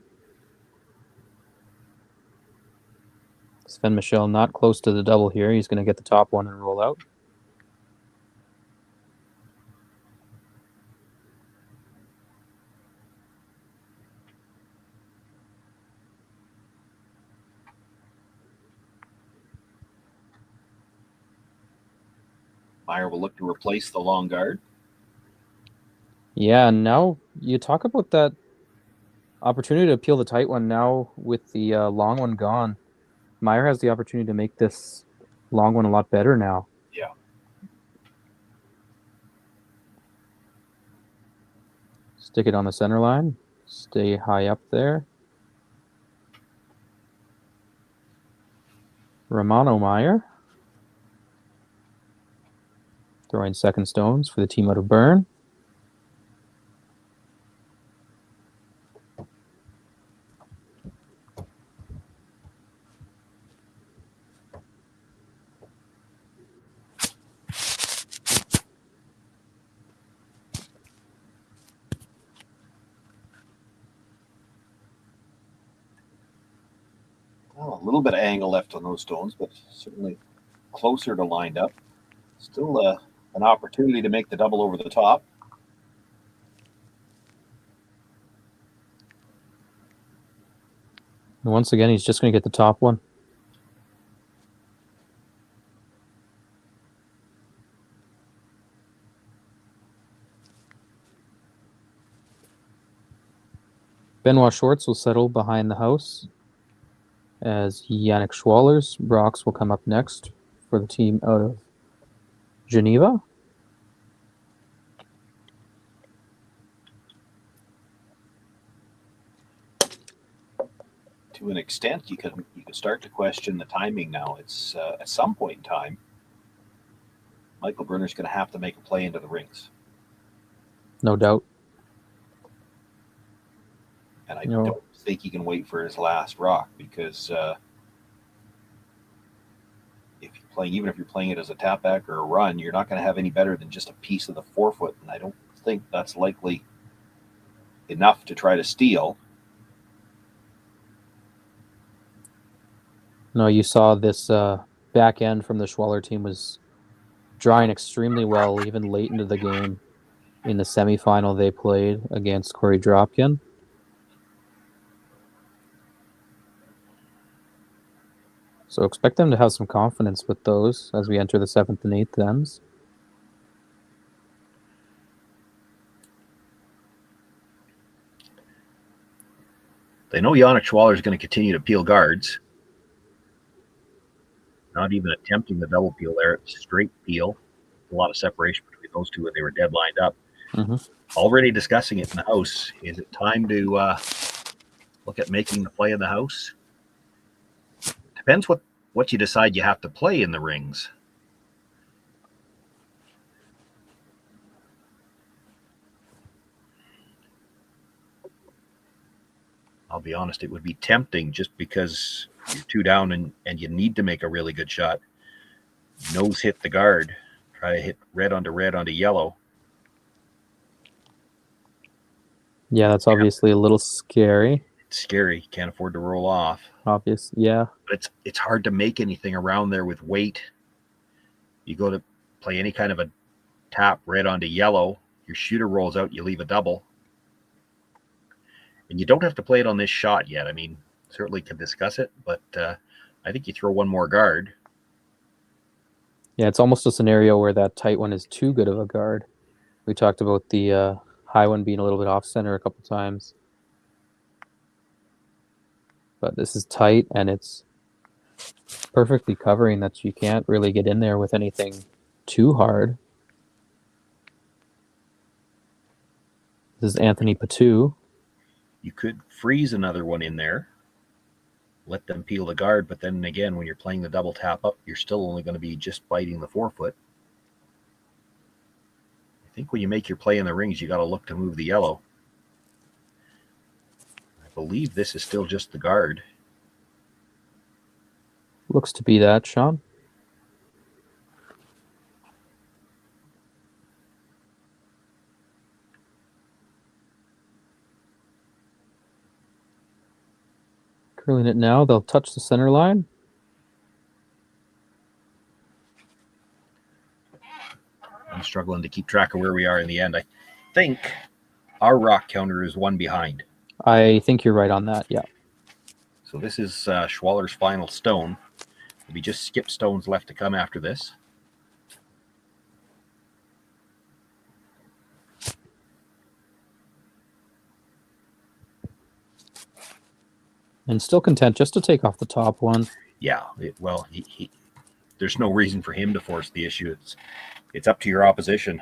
Sven Michel not close to the double here. He's going to get the top one and roll out. Meyer will look to replace the long guard. Yeah, now you talk about that opportunity to peel the tight one now with the long one gone. Meyer has the opportunity to make this long one a lot better now. Yeah. Stick it on the center line. Stay high up there. Romano Meyer throwing second stones for the team out of Bern. Well, a little bit of angle left on those stones, but certainly closer to lined up. Still an opportunity to make the double over the top. And once again, he's just going to get the top one. Benoit Schwartz will settle behind the house as Yannick Schwaller's Brox will come up next for the team out of Geneva. To an extent, you can start to question the timing now. It's at some point in time, Michael Brunner's going to have to make a play into the rings. No doubt. And I don't think he can wait for his last rock, because even if you're playing it as a tap back or a run, you're not going to have any better than just a piece of the forefoot, and I don't think that's likely enough to try to steal. No, you saw this back end from the Schwaller team was drawing extremely well, even late into the game. In the semifinal they played against Corey Dropkin. So expect them to have some confidence with those as we enter the 7th and 8th ends. They know Yannick Schwaller is going to continue to peel guards. Not even attempting the double peel there. It's straight peel. A lot of separation between those two, and they were dead lined up. Mm-hmm. Already discussing it in the house. Is it time to look at making the play in the house? Depends what you decide you have to play in the rings. I'll be honest, it would be tempting just because you're 2 down and you need to make a really good shot. Nose hit the guard. Try to hit red onto yellow. Yeah, that's obviously a little scary. It's scary. Can't afford to roll off. Obvious, yeah. But it's hard to make anything around there with weight. You go to play any kind of a tap red onto yellow, your shooter rolls out, you leave a double. And you don't have to play it on this shot yet. I mean, certainly can discuss it, but I think you throw one more guard. Yeah, it's almost a scenario where that tight one is too good of a guard. We talked about the high one being a little bit off center a couple times. But this is tight, and it's perfectly covering that you can't really get in there with anything too hard. This is Anthony Patu. You could freeze another one in there, let them peel the guard, but then again, when you're playing the double tap up, you're still only going to be just biting the forefoot. I think when you make your play in the rings, you got to look to move the yellow. I believe this is still just the guard. Looks to be that, Sean. Curling it now, they'll touch the center line. I'm struggling to keep track of where we are in the end. I think our rock counter is one behind. I think you're right on that, yeah. So this is Schwaller's final stone. There'll be just skip stones left to come after this. And still content just to take off the top one. Yeah, there's no reason for him to force the issue. It's up to your opposition.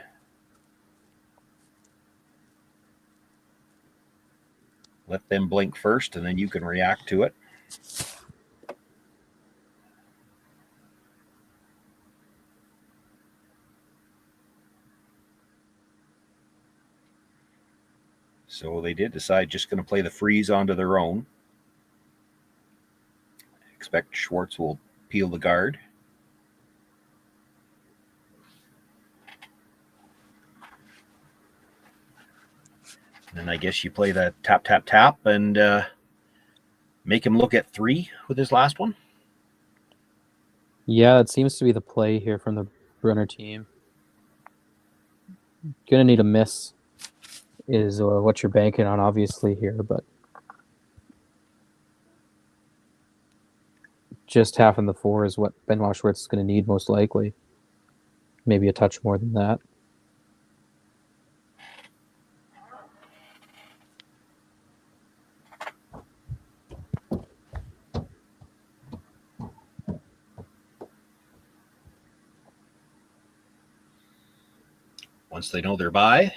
Let them blink first, and then you can react to it. So they did decide just going to play the freeze onto their own. Expect Schwartz will peel the guard. And I guess you play that tap, tap, tap and make him look at 3 with his last one. Yeah, it seems to be the play here from the Brunner team. Gonna need a miss is what you're banking on, obviously, here, but just half in the 4 is what Benoit Schwartz is going to need most likely. Maybe a touch more than that. Once they know they're by,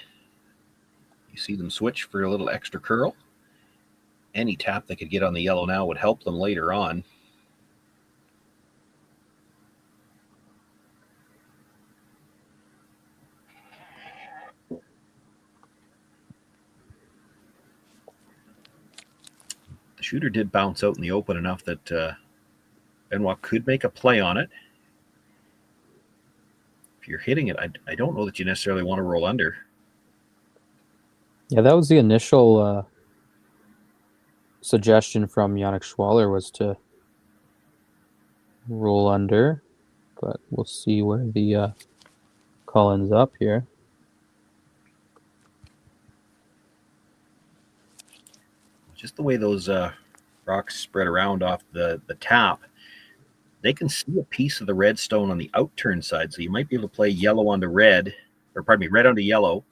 you see them switch for a little extra curl. Any tap they could get on the yellow now would help them later on. The shooter did bounce out in the open enough that Benoit could make a play on it. If you're hitting it, I don't know that you necessarily want to roll under. Yeah, that was the initial suggestion from Yannick Schwaller, was to roll under, but we'll see where the call ends up here. Just the way those rocks spread around off the tap, they can see a piece of the red stone on the outturn side, so you might be able to play yellow onto red, or pardon me, red onto yellow,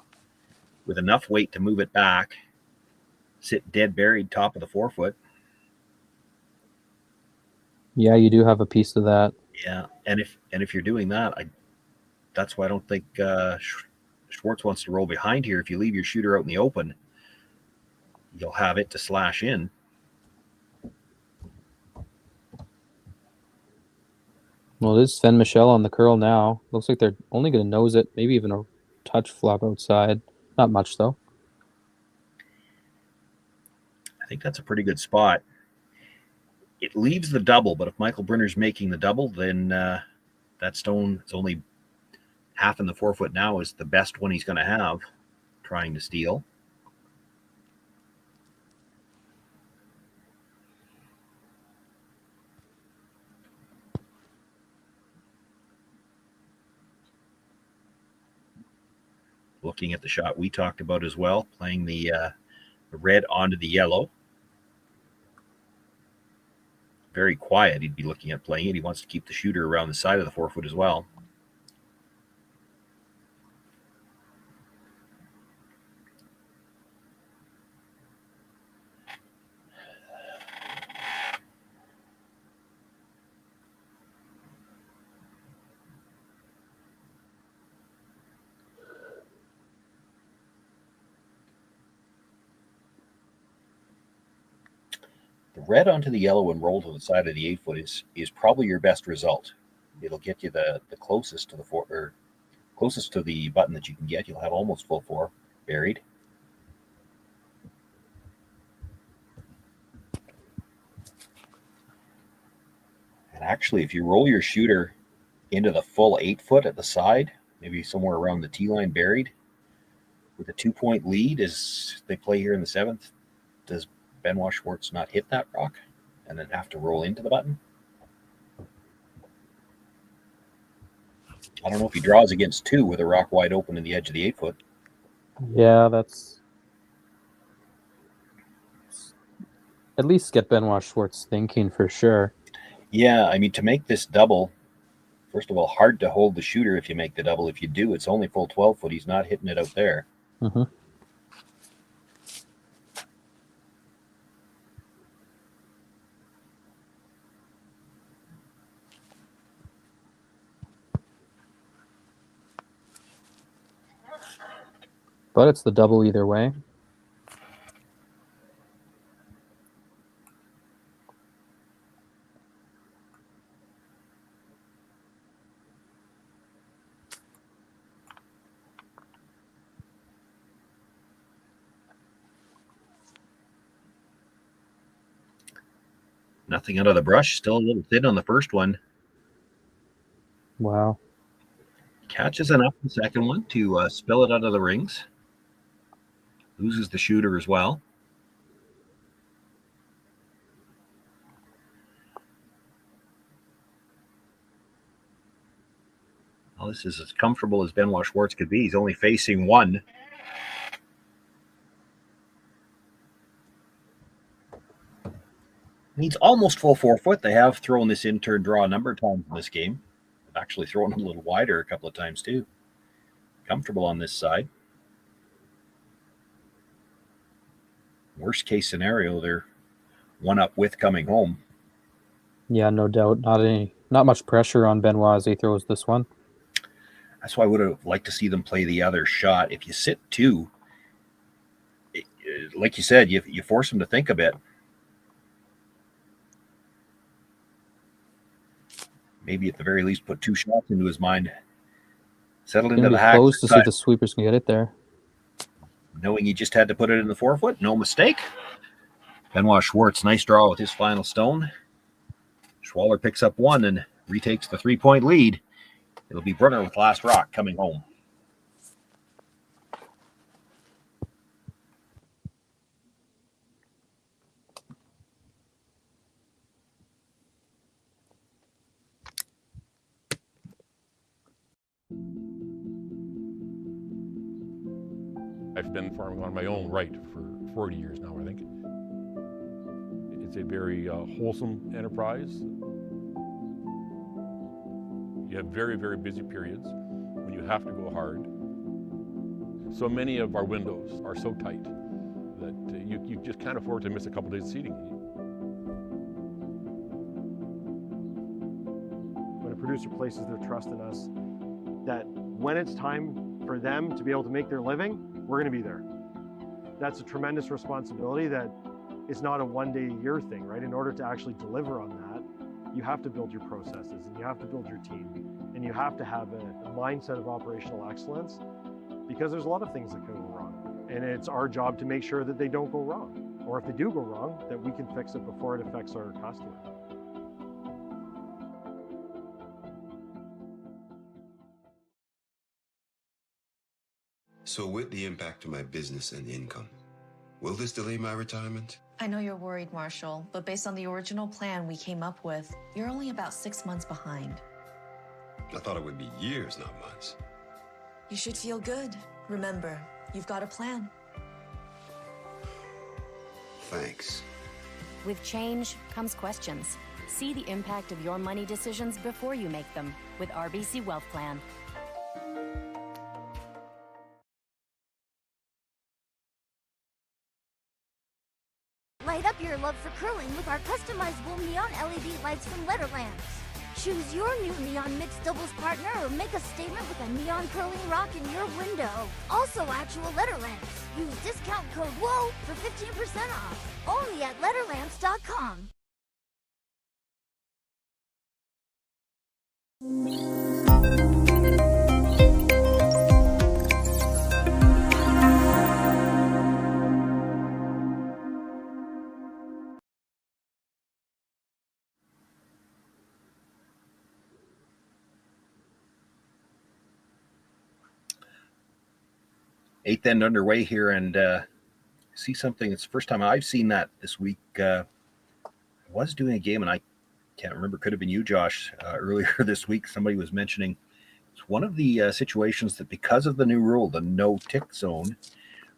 with enough weight to move it back, sit dead buried top of the forefoot. Yeah, you do have a piece of that. Yeah, and if you're doing that, that's why I don't think Schwartz wants to roll behind here. If you leave your shooter out in the open, you'll have it to slash in. Well, it is Sven Michel on the curl now. Looks like they're only going to nose it, maybe even a touch flop outside. Not much, though. I think that's a pretty good spot. It leaves the double, but if Michael Brunner's making the double, then that stone, it's only half in the forefoot now, is the best one he's going to have trying to steal. Looking at the shot we talked about as well, playing the red onto the yellow. Very quiet. He'd be looking at playing it. He wants to keep the shooter around the side of the forefoot as well. red onto the yellow and roll to the side of the 8-foot is probably your best result. It'll get you the closest to the closest to the button that you can get. You'll have almost full 4 buried. And actually, if you roll your shooter into the full 8-foot at the side, maybe somewhere around the tee line buried, with a 2-point lead as they play here in the 7th, does Benoit Schwartz not hit that rock and then have to roll into the button? I don't know if he draws against 2 with a rock wide open in the edge of the 8-foot. Yeah, that's at least get Benoit Schwartz thinking for sure. Yeah, I mean, to make this double, first of all, hard to hold the shooter if you make the double. If you do, it's only full 12-foot. He's not hitting it out there. Mm-hmm. But it's the double either way. Nothing out of the brush. Still a little thin on the first one. Wow. Catches enough the second one to spill it out of the rings. Loses the shooter as well. Well, this is as comfortable as Benoit Schwartz could be. He's only facing 1. Needs almost full 4-foot. They have thrown this in turn draw a number of times in this game. They've actually thrown it a little wider a couple of times too. Comfortable on this side. Worst case scenario, they're 1 up with coming home. Yeah, no doubt. Not much pressure on Benoit as he throws this one. That's why I would have liked to see them play the other shot. If you sit 2, like you said, you force him to think a bit. Maybe at the very least put 2 shots into his mind. Settled into the hack. Close to see if the sweepers can get it there. Knowing he just had to put it in the 4-foot. No mistake. Benoit Schwartz, nice draw with his final stone. Schwaller picks up 1 and retakes the 3-point lead. It'll be Brunner with last rock coming home. I've been farming on my own right for 40 years now, I think. It's a very wholesome enterprise. You have very, very busy periods when you have to go hard. So many of our windows are so tight that you just can't afford to miss a couple days of seeding. When a producer places their trust in us, that when it's time for them to be able to make their living, we're going to be there. That's a tremendous responsibility that it's not a one-day-a-year thing, right? In order to actually deliver on that, you have to build your processes and you have to build your team and you have to have a mindset of operational excellence because there's a lot of things that can go wrong. And it's our job to make sure that they don't go wrong. Or if they do go wrong, that we can fix it before it affects our customer. So with the impact to my business and income, will this delay my retirement? I know you're worried, Marshall, but based on the original plan we came up with, you're only about 6 months behind. I thought it would be years, not months. You should feel good. Remember, you've got a plan. Thanks. With change comes questions. See the impact of your money decisions before you make them with RBC Wealth Plan. Light up your love for curling with our customizable neon LED lights from Letterlands. Choose your new neon mixed doubles partner or make a statement with a neon curling rock in your window. Also actual letter lamps. Use discount code WHOA for 15% off. Only at letterlamps.com. Eighth end underway here, and see something. It's the first time I've seen that this week. I was doing a game, and I can't remember. Could have been you, Josh, earlier this week. Somebody was mentioning it's one of the situations that, because of the new rule, the no tick zone,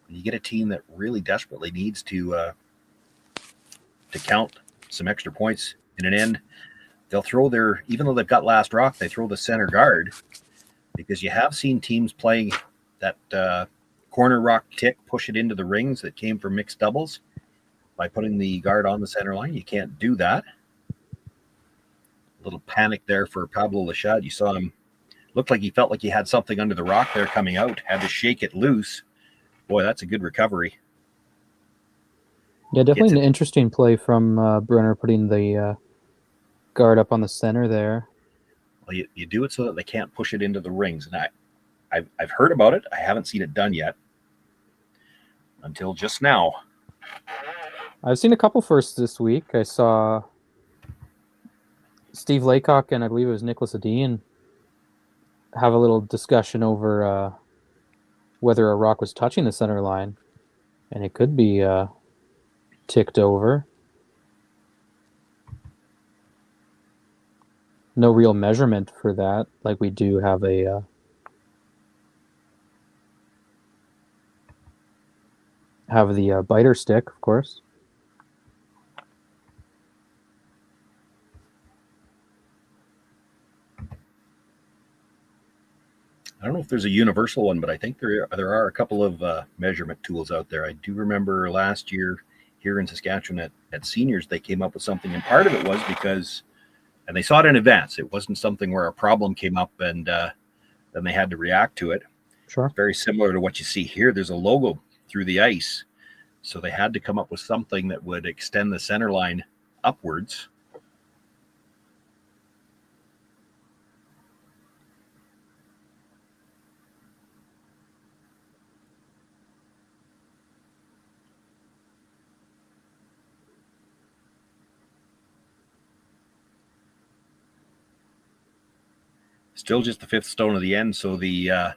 when you get a team that really desperately needs to count some extra points in an end, they'll throw their, even though they've got last rock, they throw the center guard, because you have seen teams playing that corner rock tick, push it into the rings that came from mixed doubles by putting the guard on the center line. You can't do that. A little panic there for Pablo Lachad. You saw him, looked like he felt like he had something under the rock there coming out, had to shake it loose. Boy, that's a good recovery. Yeah, definitely an interesting play from Brunner, putting the guard up on the center there. Well, you do it so that they can't push it into the rings. And I've heard about it. I haven't seen it done yet until just now. I've seen a couple firsts this week. I saw Steve Laycock and I believe it was Nicholas Adine have a little discussion over whether a rock was touching the center line, and it could be ticked over. No real measurement for that, like we do have a biter stick, of course. I don't know if there's a universal one, but I think there are a couple of measurement tools out there. I do remember last year here in Saskatchewan at seniors, they came up with something, and part of it was because, and they saw it in advance. It wasn't something where a problem came up and then they had to react to it. Sure. It's very similar to what you see here. There's a logo through the ice. So they had to come up with something that would extend the center line upwards. Still just the fifth stone of the end. So the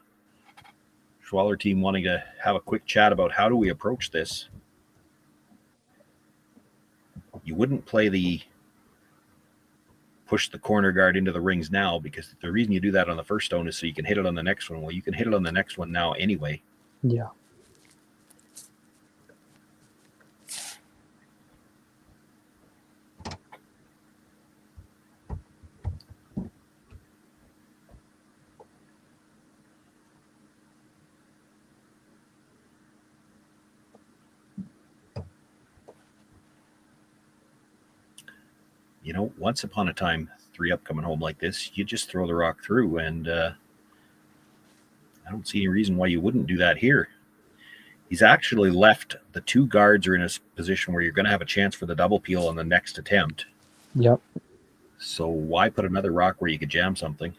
Schwaller team wanting to have a quick chat about how do we approach this. You wouldn't play push the corner guard into the rings now, because the reason you do that on the first stone is so you can hit it on the next one. Well, you can hit it on the next one now anyway. Yeah. You know, once upon a time, 3-up coming home like this, you just throw the rock through, and I don't see any reason why you wouldn't do that here. He's actually left the two guards are in a position where you're going to have a chance for the double peel on the next attempt. Yep. So why put another rock where you could jam something?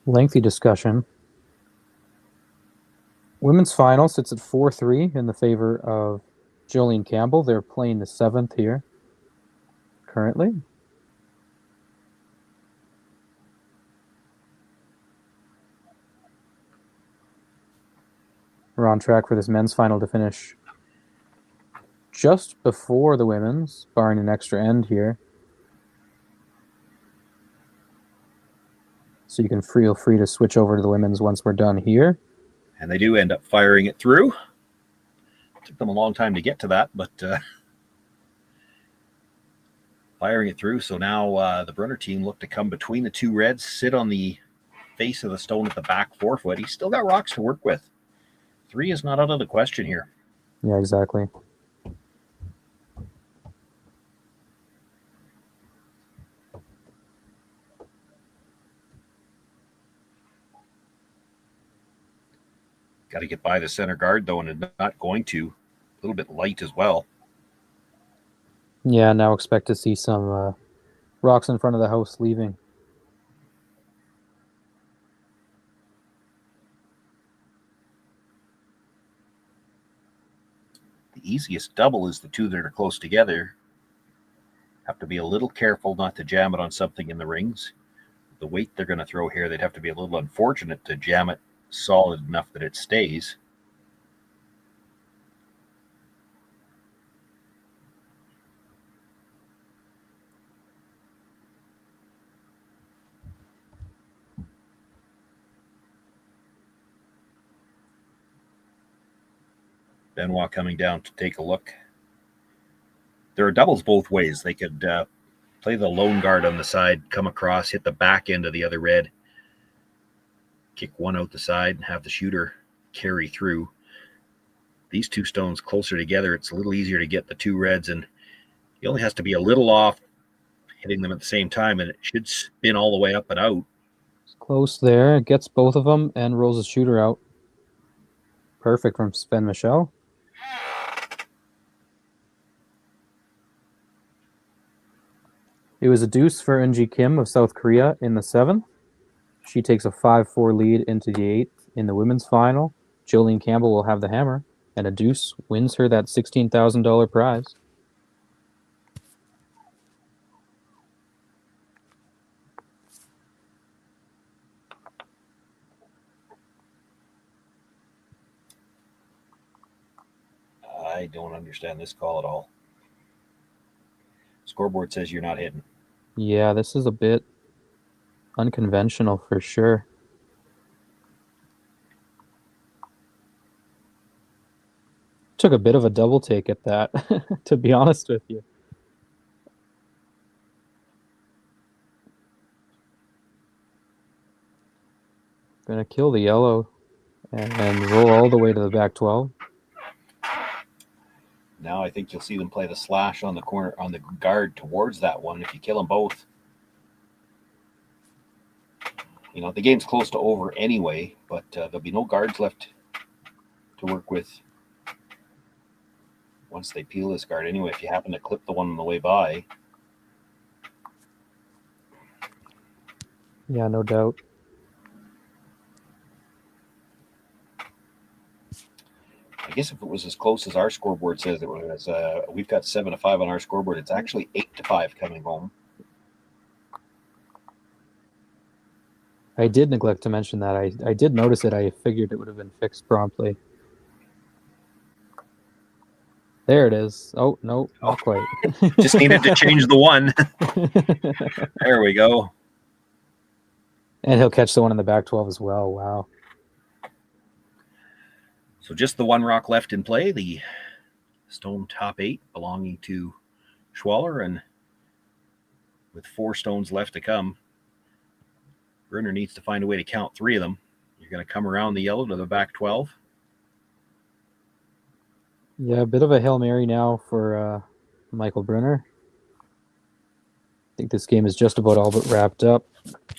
Lengthy discussion. Women's final sits at 4-3 in the favor of Jolene Campbell. They're playing the 7th here currently. We're on track for this men's final to finish just before the women's, barring an extra end here. So you can feel free to switch over to the women's once we're done here. And they do end up firing it through. Took them a long time to get to that, but firing it through. So now the Brunner team look to come between the two reds, sit on the face of the stone at the back 4-foot. He's still got rocks to work with. 3 is not out of the question here. Yeah, exactly. Got to get by the center guard, though, and not going to. A little bit light as well. Yeah, now expect to see some rocks in front of the house leaving. The easiest double is the two that are close together. Have to be a little careful not to jam it on something in the rings. The weight they're going to throw here, they'd have to be a little unfortunate to jam it solid enough that it stays. Benoit coming down to take a look. There are doubles both ways. They could play the lone guard on the side, come across, hit the back end of the other red, kick one out the side, and have the shooter carry through. These two stones closer together, it's a little easier to get the two reds, and he only has to be a little off hitting them at the same time, and it should spin all the way up and out. It's close there. Gets both of them and rolls the shooter out. Perfect from Sven Michel. It was a deuce for Eunji Kim of South Korea in the 7th. She takes a 5-4 lead into the 8th. In the women's final, Jolene Campbell will have the hammer, and a deuce wins her that $16,000 prize. I don't understand this call at all. Scoreboard says you're not hitting. Yeah, this is a bit unconventional for sure. Took a bit of a double take at that, to be honest with you. Gonna kill the yellow and roll all the way to the back 12. Now I think you'll see them play the slash on the corner, on the guard towards that one. If you kill them both, you know, the game's close to over anyway, but there'll be no guards left to work with once they peel this guard anyway, if you happen to clip the one on the way by. Yeah, no doubt. I guess if it was as close as our scoreboard says it was, we've got 7-5 on our scoreboard. It's actually 8-5 coming home. I did neglect to mention that. I did notice it. I figured it would have been fixed promptly. There it is. Oh, no, not quite. Just needed to change the one. There we go. And he'll catch the one in the back 12 as well. Wow. So just the one rock left in play, the stone top 8 belonging to Schwaller, and with 4 stones left to come, Brunner needs to find a way to count 3 of them. You're going to come around the yellow to the back 12. Yeah, a bit of a Hail Mary now for Michael Brunner. I think this game is just about all but wrapped up,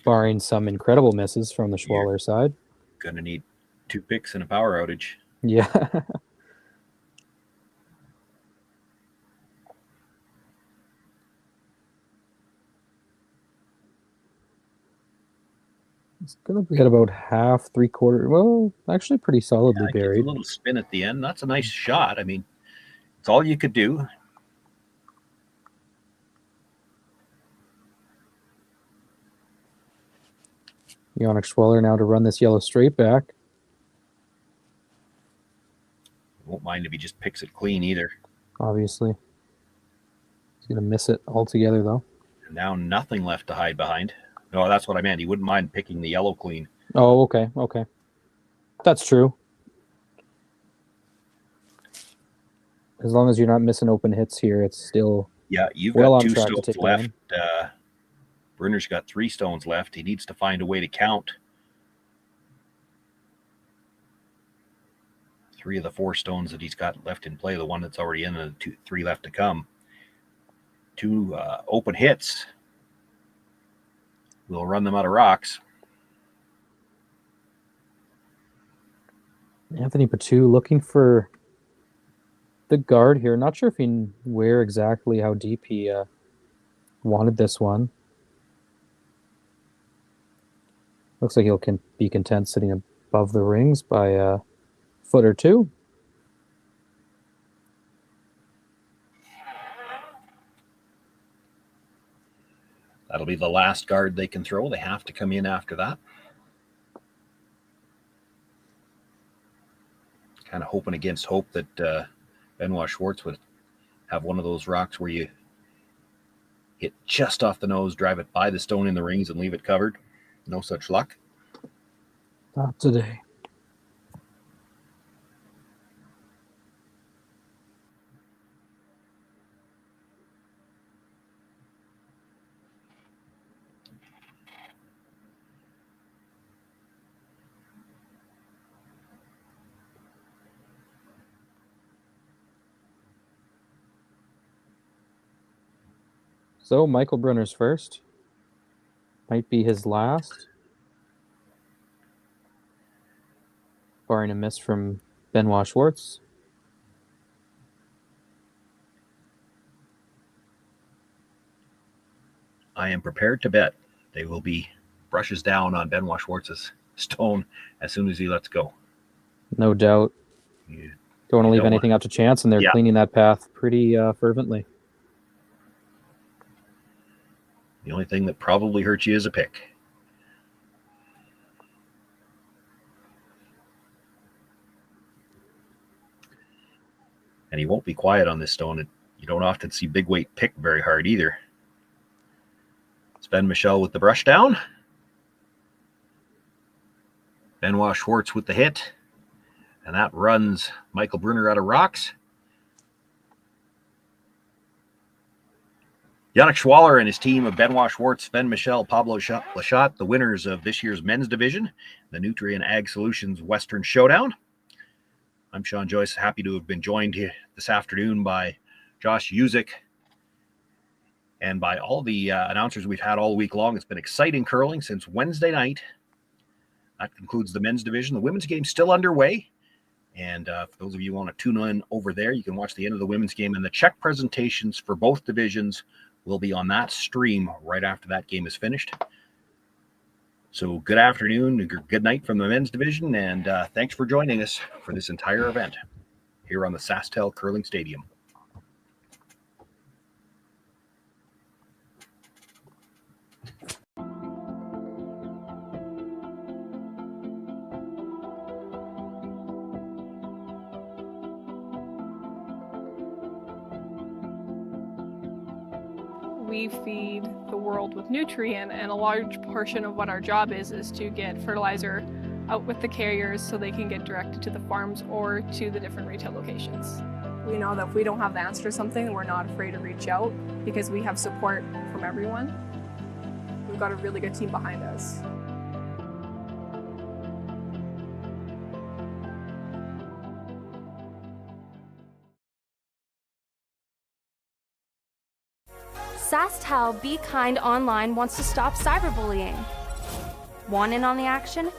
barring some incredible misses from the Schwaller side. Going to need 2 picks and a power outage. Yeah. It's going to get about half, 3/4. Well, actually pretty solidly buried. A little spin at the end. That's a nice shot. I mean, it's all you could do. Yannick Schwaller now to run this yellow straight back. Won't mind if he just picks it clean either. Obviously. He's going to miss it altogether, though. And now nothing left to hide behind. No, that's what I meant. He wouldn't mind picking the yellow clean. Oh, okay, okay. That's true. As long as you're not missing open hits here, it's still you've well got on 2 track to stones take left. Brunner's got 3 stones left. He needs to find a way to count 3 of the 4 stones that he's got left in play. The one that's already in, and the 3 left to come. 2 open hits. We'll run them out of rocks. Anthony Patu looking for the guard here. Not sure if where exactly, how deep he wanted this one. Looks like he'll be content sitting above the rings by a foot or two. That'll be the last guard they can throw. They have to come in after that. Kind of hoping against hope that Benoit Schwartz would have one of those rocks where you hit just off the nose, drive it by the stone in the rings, and leave it covered. No such luck. Not today. So Michael Brunner's first. Might be his last. Barring a miss from Benoit Schwartz. I am prepared to bet they will be brushes down on Benoit Schwartz's stone as soon as he lets go. No doubt. You don't want to leave anything up to chance, and they're cleaning that path pretty fervently. The only thing that probably hurts you is a pick. And he won't be quiet on this stone. You don't often see big weight pick very hard either. Sven Michel with the brush down. Benoit Schwartz with the hit. And that runs Michael Brunner out of rocks. Yannick Schwaller and his team of Benoit Schwartz, Sven Michel, Pablo Lachat, the winners of this year's men's division, the Nutrien Ag Solutions Western Showdown. I'm Sean Joyce, happy to have been joined here this afternoon by Josh Usick and by all the announcers we've had all week long. It's been exciting curling since Wednesday night. That concludes the men's division. The women's game's still underway. And for those of you who want to tune in over there, you can watch the end of the women's game. And the Czech presentations for both divisions will be on that stream right after that game is finished. So good afternoon, good night from the men's division, and thanks for joining us for this entire event here on the SaskTel Curling Stadium. We feed the world with Nutrien, and a large portion of what our job is to get fertilizer out with the carriers so they can get directed to the farms or to the different retail locations. We know that if we don't have the answer to something, we're not afraid to reach out because we have support from everyone. We've got a really good team behind us. SaskTel Be Kind Online wants to stop cyberbullying. Want in on the action?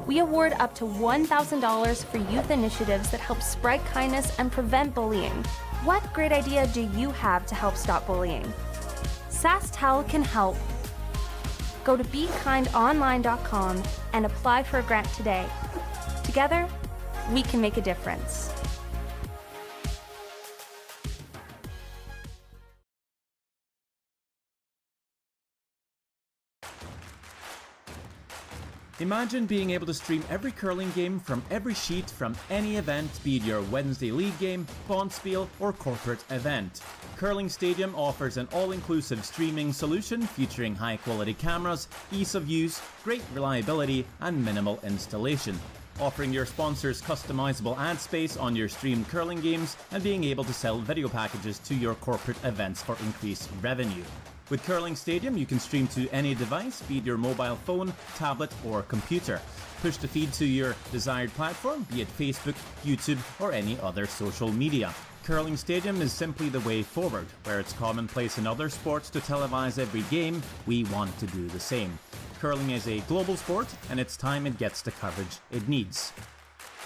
We award up to $1,000 for youth initiatives that help spread kindness and prevent bullying. What great idea do you have to help stop bullying? SaskTel can help. Go to BeKindOnline.com and apply for a grant today. Together, we can make a difference. Imagine being able to stream every curling game from every sheet from any event, be it your Wednesday league game, bonspiel, or corporate event. Curling Stadium offers an all-inclusive streaming solution featuring high-quality cameras, ease of use, great reliability, and minimal installation. Offering your sponsors customizable ad space on your streamed curling games and being able to sell video packages to your corporate events for increased revenue. With Curling Stadium, you can stream to any device, be it your mobile phone, tablet, or computer. Push the feed to your desired platform, be it Facebook, YouTube, or any other social media. Curling Stadium is simply the way forward. Where it's commonplace in other sports to televise every game, we want to do the same. Curling is a global sport, and it's time it gets the coverage it needs.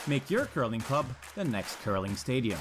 Make your curling club the next curling stadium.